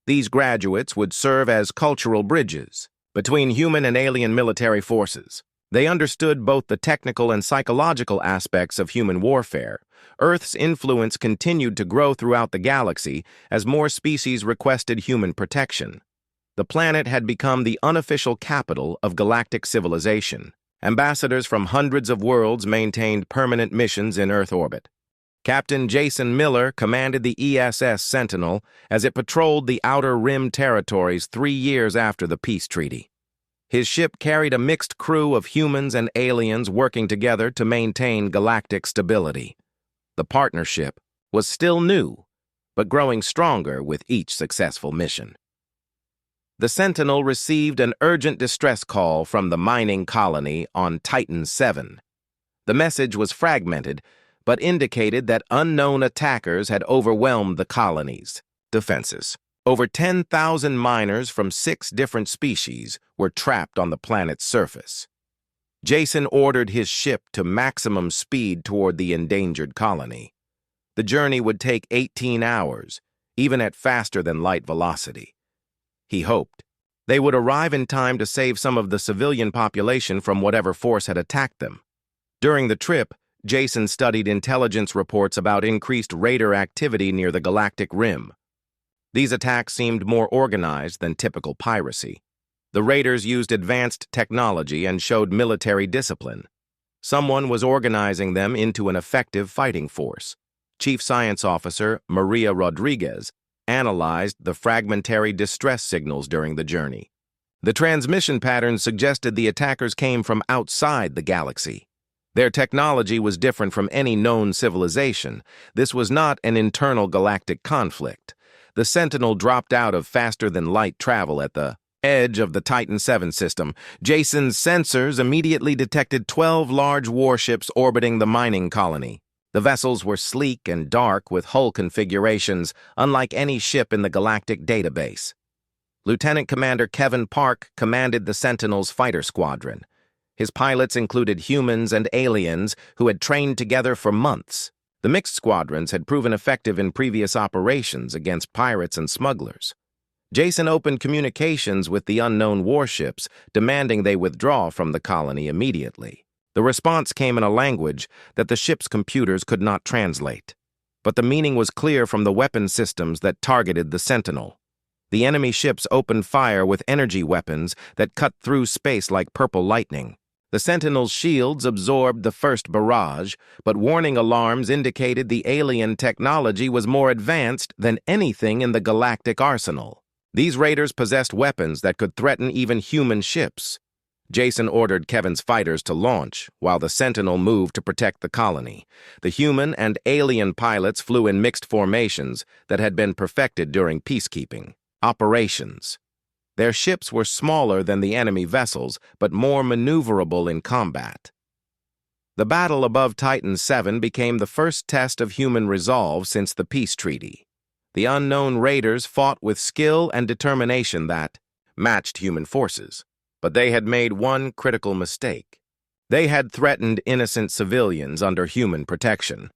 These graduates would serve as cultural bridges between human and alien military forces. They understood both the technical and psychological aspects of human warfare. Earth's influence continued to grow throughout the galaxy as more species requested human protection. The planet had become the unofficial capital of galactic civilization. Ambassadors from hundreds of worlds maintained permanent missions in Earth orbit. Captain Jason Miller commanded the ESS Sentinel as it patrolled the Outer Rim territories 3 years after the peace treaty. His ship carried a mixed crew of humans and aliens working together to maintain galactic stability. The partnership was still new, but growing stronger with each successful mission. The Sentinel received an urgent distress call from the mining colony on Titan 7. The message was fragmented, but indicated that unknown attackers had overwhelmed the colony's defenses. Over 10,000 miners from 6 different species were trapped on the planet's surface. Jason ordered his ship to maximum speed toward the endangered colony. The journey would take 18 hours, even at faster-than-light velocity. He hoped they would arrive in time to save some of the civilian population from whatever force had attacked them. During the trip, Jason studied intelligence reports about increased raider activity near the galactic rim. These attacks seemed more organized than typical piracy. The raiders used advanced technology and showed military discipline. Someone was organizing them into an effective fighting force. Chief Science Officer Maria Rodriguez analyzed the fragmentary distress signals during the journey. The transmission patterns suggested the attackers came from outside the galaxy. Their technology was different from any known civilization. This was not an internal galactic conflict. The Sentinel dropped out of faster-than-light travel at the edge of the Titan VII system. Jason's sensors immediately detected 12 large warships orbiting the mining colony. The vessels were sleek and dark with hull configurations unlike any ship in the galactic database. Lieutenant Commander Kevin Park commanded the Sentinel's fighter squadron. His pilots included humans and aliens who had trained together for months. The mixed squadrons had proven effective in previous operations against pirates and smugglers. Jason opened communications with the unknown warships, demanding they withdraw from the colony immediately. The response came in a language that the ship's computers could not translate. But the meaning was clear from the weapon systems that targeted the Sentinel. The enemy ships opened fire with energy weapons that cut through space like purple lightning. The Sentinel's shields absorbed the first barrage, but warning alarms indicated the alien technology was more advanced than anything in the galactic arsenal. These raiders possessed weapons that could threaten even human ships. Jason ordered Kevin's fighters to launch, while the Sentinel moved to protect the colony. The human and alien pilots flew in mixed formations that had been perfected during peacekeeping operations. Their ships were smaller than the enemy vessels, but more maneuverable in combat. The battle above Titan VII became the first test of human resolve since the peace treaty. The unknown raiders fought with skill and determination that matched human forces. But they had made one critical mistake. They had threatened innocent civilians under human protection.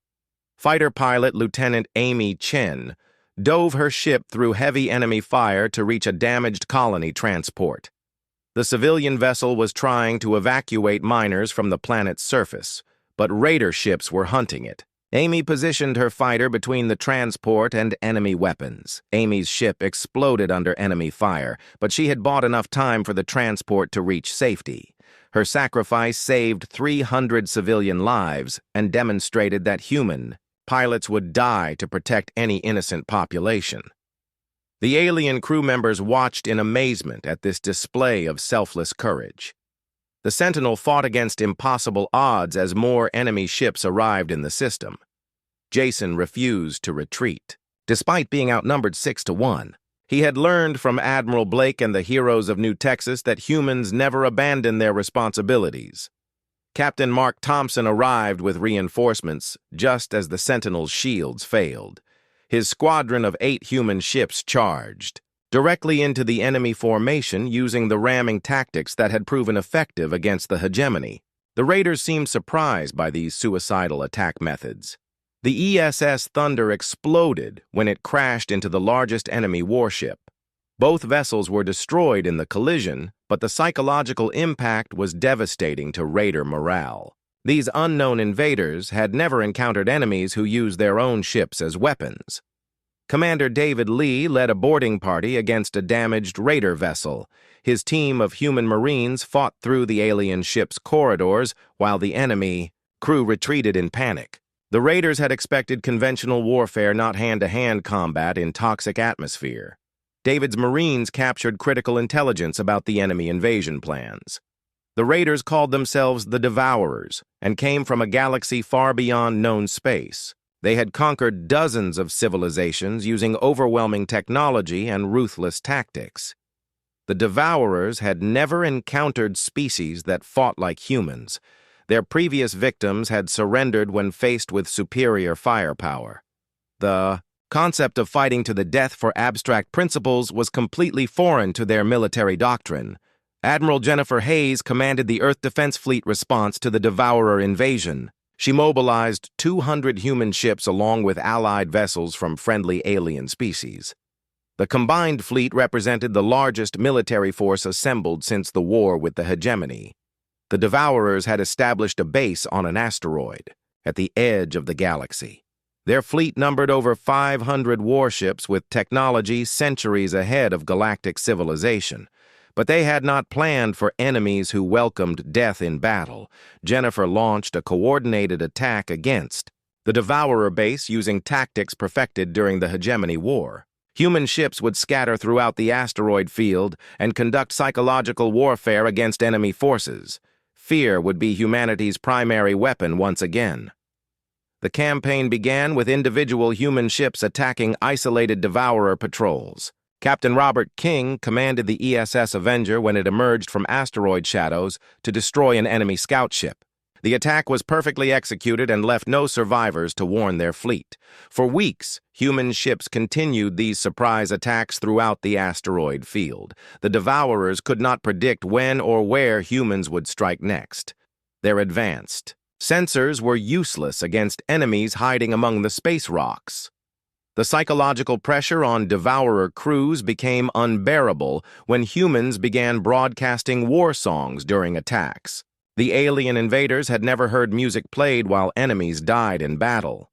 Fighter pilot Lieutenant Amy Chen dove her ship through heavy enemy fire to reach a damaged colony transport. The civilian vessel was trying to evacuate miners from the planet's surface, but raider ships were hunting it. Amy positioned her fighter between the transport and enemy weapons. Amy's ship exploded under enemy fire, but she had bought enough time for the transport to reach safety. Her sacrifice saved 300 civilian lives and demonstrated that human pilots would die to protect any innocent population. The alien crew members watched in amazement at this display of selfless courage. The Sentinel fought against impossible odds as more enemy ships arrived in the system. Jason refused to retreat. Despite being outnumbered 6-1, he had learned from Admiral Blake and the heroes of New Texas that humans never abandon their responsibilities. Captain Mark Thompson arrived with reinforcements just as the Sentinel's shields failed. His squadron of 8 human ships charged directly into the enemy formation using the ramming tactics that had proven effective against the hegemony. The raiders seemed surprised by these suicidal attack methods. The ESS Thunder exploded when it crashed into the largest enemy warship. Both vessels were destroyed in the collision, but the psychological impact was devastating to raider morale. These unknown invaders had never encountered enemies who used their own ships as weapons. Commander David Lee led a boarding party against a damaged raider vessel. His team of human marines fought through the alien ship's corridors while the enemy crew retreated in panic. The raiders had expected conventional warfare, not hand-to-hand combat in toxic atmosphere. David's Marines captured critical intelligence about the enemy invasion plans. The raiders called themselves the Devourers and came from a galaxy far beyond known space. They had conquered dozens of civilizations using overwhelming technology and ruthless tactics. The Devourers had never encountered species that fought like humans. Their previous victims had surrendered when faced with superior firepower. The concept of fighting to the death for abstract principles was completely foreign to their military doctrine. Admiral Jennifer Hayes commanded the Earth Defense Fleet response to the Devourer invasion. She mobilized 200 human ships along with allied vessels from friendly alien species. The combined fleet represented the largest military force assembled since the war with the hegemony. The Devourers had established a base on an asteroid at the edge of the galaxy. Their fleet numbered over 500 warships with technology centuries ahead of galactic civilization. But they had not planned for enemies who welcomed death in battle. Jennifer launched a coordinated attack against the Devourer base using tactics perfected during the Hegemony War. Human ships would scatter throughout the asteroid field and conduct psychological warfare against enemy forces. Fear would be humanity's primary weapon once again. The campaign began with individual human ships attacking isolated Devourer patrols. Captain Robert King commanded the ESS Avenger when it emerged from asteroid shadows to destroy an enemy scout ship. The attack was perfectly executed and left no survivors to warn their fleet. For weeks, human ships continued these surprise attacks throughout the asteroid field. The Devourers could not predict when or where humans would strike next. Their advanced sensors were useless against enemies hiding among the space rocks. The psychological pressure on Devourer crews became unbearable when humans began broadcasting war songs during attacks. The alien invaders had never heard music played while enemies died in battle.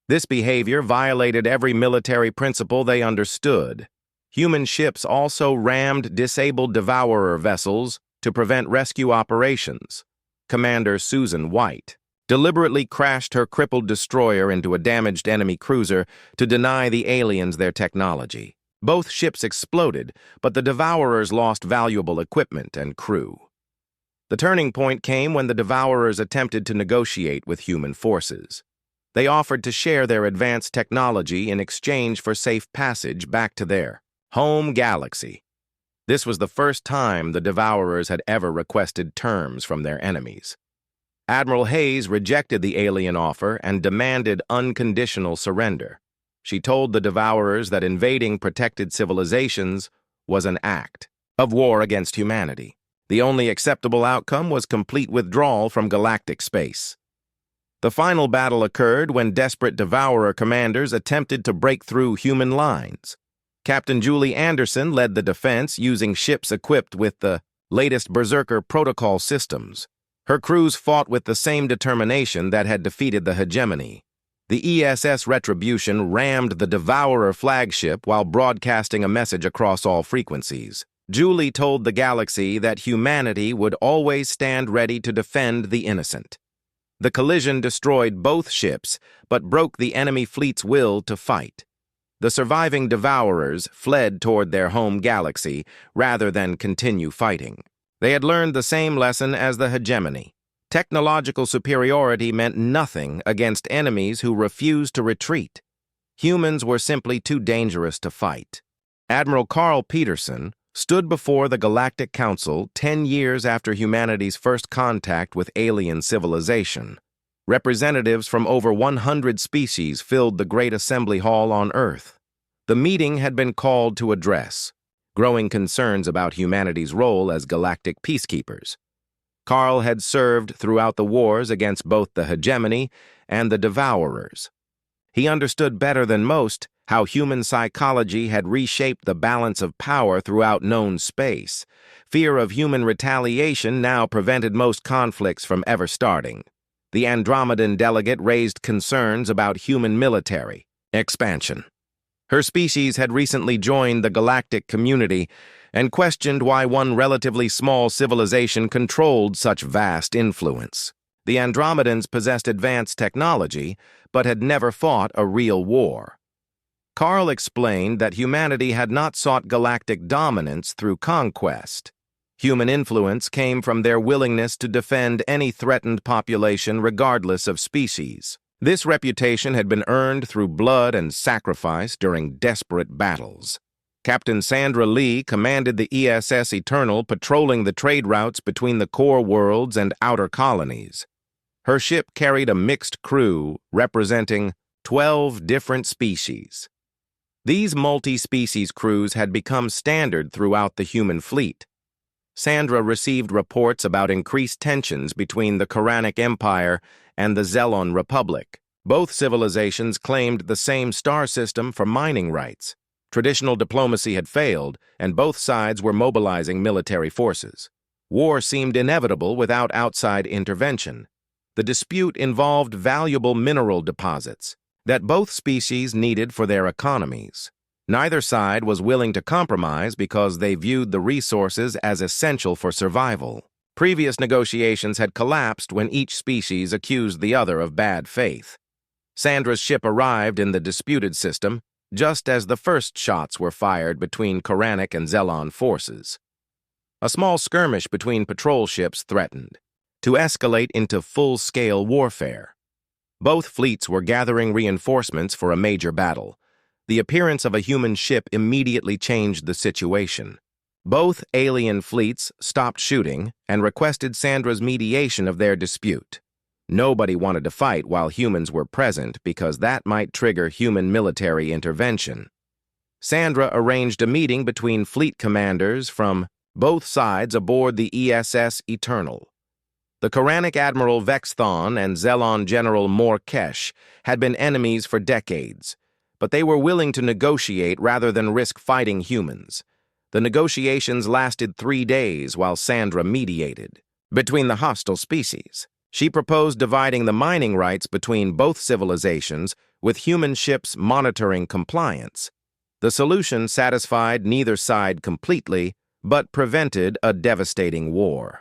This behavior violated every military principle they understood. Human ships also rammed disabled Devourer vessels to prevent rescue operations. Commander Susan White deliberately crashed her crippled destroyer into a damaged enemy cruiser to deny the aliens their technology. Both ships exploded, but the Devourers lost valuable equipment and crew. The turning point came when the Devourers attempted to negotiate with human forces. They offered to share their advanced technology in exchange for safe passage back to their home galaxy. This was the first time the Devourers had ever requested terms from their enemies. Admiral Hayes rejected the alien offer and demanded unconditional surrender. She told the Devourers that invading protected civilizations was an act of war against humanity. The only acceptable outcome was complete withdrawal from galactic space. The final battle occurred when desperate Devourer commanders attempted to break through human lines. Captain Julie Anderson led the defense using ships equipped with the latest Berserker protocol systems. Her crews fought with the same determination that had defeated the Hegemony. The ESS Retribution rammed the Devourer flagship while broadcasting a message across all frequencies. Julie told the galaxy that humanity would always stand ready to defend the innocent. The collision destroyed both ships, but broke the enemy fleet's will to fight. The surviving Devourers fled toward their home galaxy rather than continue fighting. They had learned the same lesson as the Hegemony. Technological superiority meant nothing against enemies who refused to retreat. Humans were simply too dangerous to fight. Admiral Carl Peterson stood before the Galactic Council 10 years after humanity's first contact with alien civilization. Representatives from over 100 species filled the Great Assembly Hall on Earth. The meeting had been called to address growing concerns about humanity's role as galactic peacekeepers. Carl had served throughout the wars against both the Hegemony and the Devourers. He understood better than most how human psychology had reshaped the balance of power throughout known space. Fear of human retaliation now prevented most conflicts from ever starting. The Andromedan delegate raised concerns about human military expansion. Her species had recently joined the galactic community and questioned why one relatively small civilization controlled such vast influence. The Andromedans possessed advanced technology, but had never fought a real war. Carl explained that humanity had not sought galactic dominance through conquest. Human influence came from their willingness to defend any threatened population regardless of species. This reputation had been earned through blood and sacrifice during desperate battles. Captain Sandra Lee commanded the ESS Eternal, patrolling the trade routes between the core worlds and outer colonies. Her ship carried a mixed crew representing 12 different species. These multi-species crews had become standard throughout the human fleet. Sandra received reports about increased tensions between the Koranic Empire and the Zelon Republic. Both civilizations claimed the same star system for mining rights. Traditional diplomacy had failed, and both sides were mobilizing military forces. War seemed inevitable without outside intervention. The dispute involved valuable mineral deposits, that both species needed for their economies. Neither side was willing to compromise because they viewed the resources as essential for survival. Previous negotiations had collapsed when each species accused the other of bad faith. Sandra's ship arrived in the disputed system just as the first shots were fired between Koranic and Zelon forces. A small skirmish between patrol ships threatened to escalate into full-scale warfare. Both fleets were gathering reinforcements for a major battle. The appearance of a human ship immediately changed the situation. Both alien fleets stopped shooting and requested Sandra's mediation of their dispute. Nobody wanted to fight while humans were present because that might trigger human military intervention. Sandra arranged a meeting between fleet commanders from both sides aboard the ESS Eternal. The Koranic Admiral Vestan and Zelon General Morkesh had been enemies for decades, but they were willing to negotiate rather than risk fighting humans. The negotiations lasted 3 days while Sandra mediated between the hostile species. She proposed dividing the mining rights between both civilizations, with human ships monitoring compliance. The solution satisfied neither side completely, but prevented a devastating war.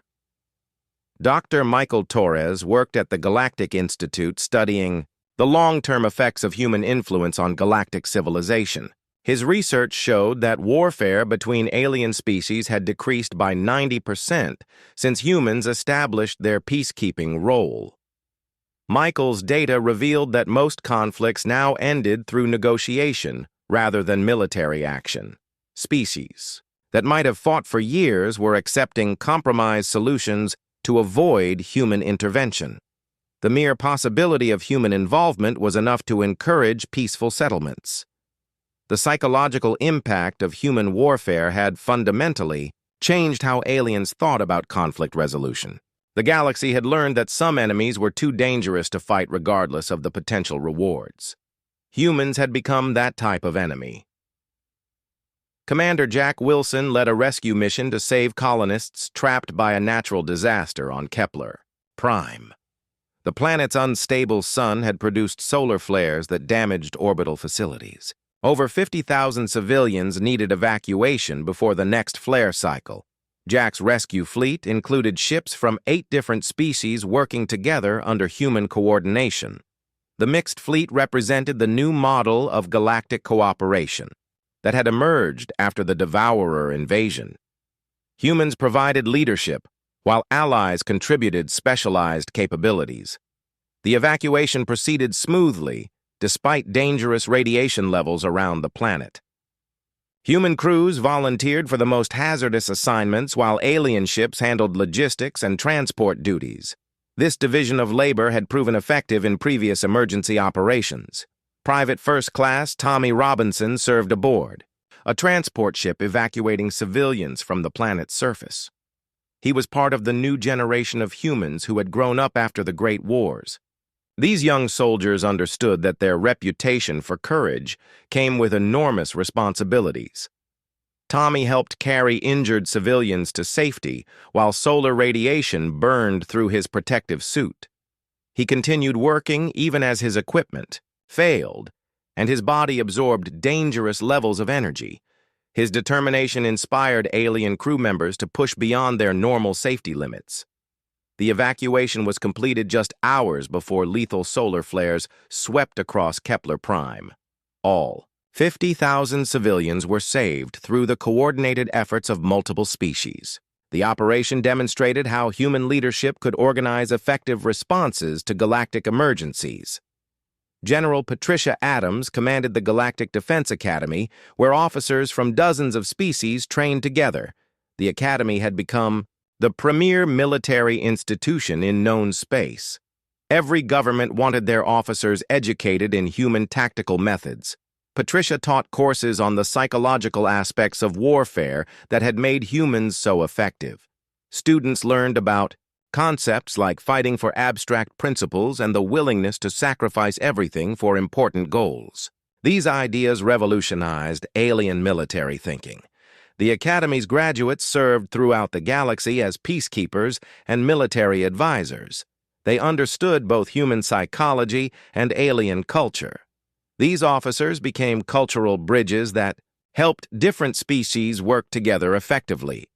Dr. Michael Torres worked at the Galactic Institute studying the long-term effects of human influence on galactic civilization. His research showed that warfare between alien species had decreased by 90% since humans established their peacekeeping role. Michael's data revealed that most conflicts now ended through negotiation rather than military action. Species that might have fought for years were accepting compromise solutions to avoid human intervention. The mere possibility of human involvement was enough to encourage peaceful settlements. The psychological impact of human warfare had fundamentally changed how aliens thought about conflict resolution. The galaxy had learned that some enemies were too dangerous to fight regardless of the potential rewards. Humans had become that type of enemy. Commander Jack Wilson led a rescue mission to save colonists trapped by a natural disaster on Kepler Prime. The planet's unstable sun had produced solar flares that damaged orbital facilities. Over 50,000 civilians needed evacuation before the next flare cycle. Jack's rescue fleet included ships from 8 different species working together under human coordination. The mixed fleet represented the new model of galactic cooperation that had emerged after the Devourer invasion. Humans provided leadership, while allies contributed specialized capabilities. The evacuation proceeded smoothly, despite dangerous radiation levels around the planet. Human crews volunteered for the most hazardous assignments while alien ships handled logistics and transport duties. This division of labor had proven effective in previous emergency operations. Private First Class Tommy Robinson served aboard, a transport ship evacuating civilians from the planet's surface. He was part of the new generation of humans who had grown up after the Great Wars. These young soldiers understood that their reputation for courage came with enormous responsibilities. Tommy helped carry injured civilians to safety while solar radiation burned through his protective suit. He continued working even as his equipment failed and his body absorbed dangerous levels of energy. His determination inspired alien crew members to push beyond their normal safety limits. The evacuation was completed just hours before lethal solar flares swept across Kepler Prime. All 50,000 civilians were saved through the coordinated efforts of multiple species. The operation demonstrated how human leadership could organize effective responses to galactic emergencies. General Patricia Adams commanded the Galactic Defense Academy, where officers from dozens of species trained together. The academy had become the premier military institution in known space. Every government wanted their officers educated in human tactical methods. Patricia taught courses on the psychological aspects of warfare that had made humans so effective. Students learned about concepts like fighting for abstract principles and the willingness to sacrifice everything for important goals. These ideas revolutionized alien military thinking. The Academy's graduates served throughout the galaxy as peacekeepers and military advisors. They understood both human psychology and alien culture. These officers became cultural bridges that helped different species work together effectively.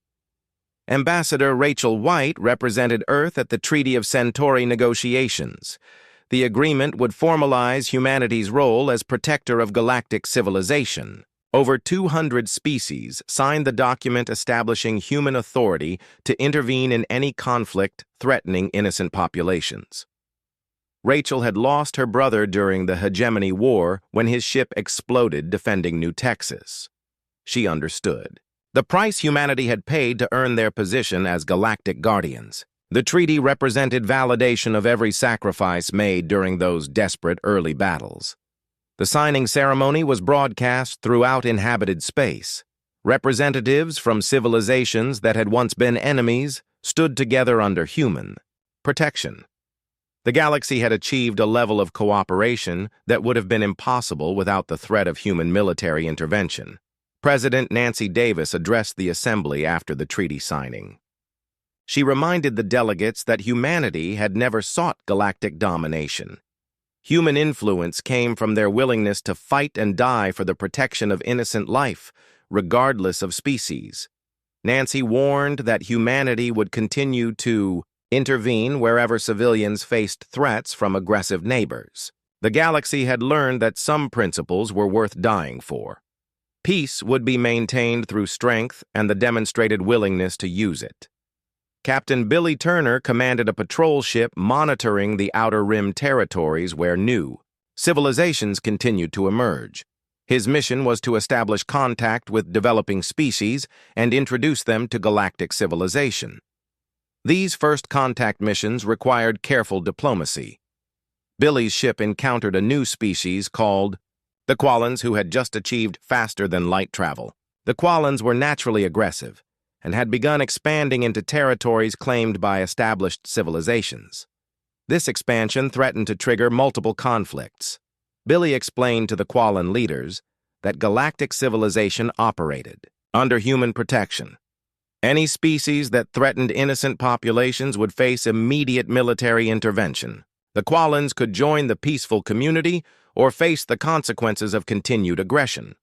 Ambassador Rachel White represented Earth at the Treaty of Centauri negotiations. The agreement would formalize humanity's role as protector of galactic civilization. Over 200 species signed the document establishing human authority to intervene in any conflict threatening innocent populations. Rachel had lost her brother during the HFY War when his ship exploded defending New Texas. She understood the price humanity had paid to earn their position as galactic guardians. The treaty represented validation of every sacrifice made during those desperate early battles. The signing ceremony was broadcast throughout inhabited space. Representatives from civilizations that had once been enemies stood together under human protection. The galaxy had achieved a level of cooperation that would have been impossible without the threat of human military intervention. President Nancy Davis addressed the assembly after the treaty signing. She reminded the delegates that humanity had never sought galactic domination. Human influence came from their willingness to fight and die for the protection of innocent life, regardless of species. Nancy warned that humanity would continue to intervene wherever civilians faced threats from aggressive neighbors. The galaxy had learned that some principles were worth dying for. Peace would be maintained through strength and the demonstrated willingness to use it. Captain Billy Turner commanded a patrol ship monitoring the Outer Rim territories where new civilizations continued to emerge. His mission was to establish contact with developing species and introduce them to galactic civilization. These first contact missions required careful diplomacy. Billy's ship encountered a new species called the Quallans, who had just achieved faster-than-light travel. The Quallans were naturally aggressive and had begun expanding into territories claimed by established civilizations. This expansion threatened to trigger multiple conflicts. Billy explained to the Quallan leaders that galactic civilization operated under human protection. Any species that threatened innocent populations would face immediate military intervention. The Quallans could join the peaceful community or face the consequences of continued aggression.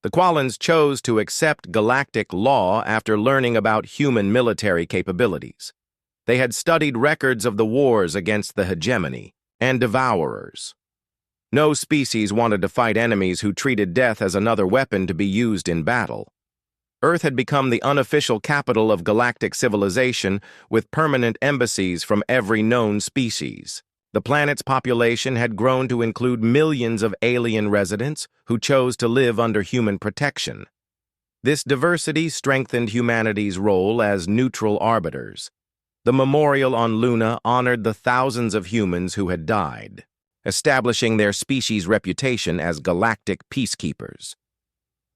The Quallans chose to accept galactic law after learning about human military capabilities. They had studied records of the wars against the hegemony and devourers. No species wanted to fight enemies who treated death as another weapon to be used in battle. Earth had become the unofficial capital of galactic civilization with permanent embassies from every known species. The planet's population had grown to include millions of alien residents who chose to live under human protection. This diversity strengthened humanity's role as neutral arbiters. The memorial on Luna honored the thousands of humans who had died, establishing their species' reputation as galactic peacekeepers.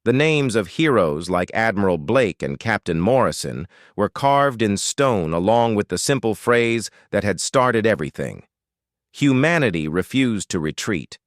The names of heroes like Admiral Blake and Captain Morrison were carved in stone along with the simple phrase that had started everything. Humanity refused to retreat.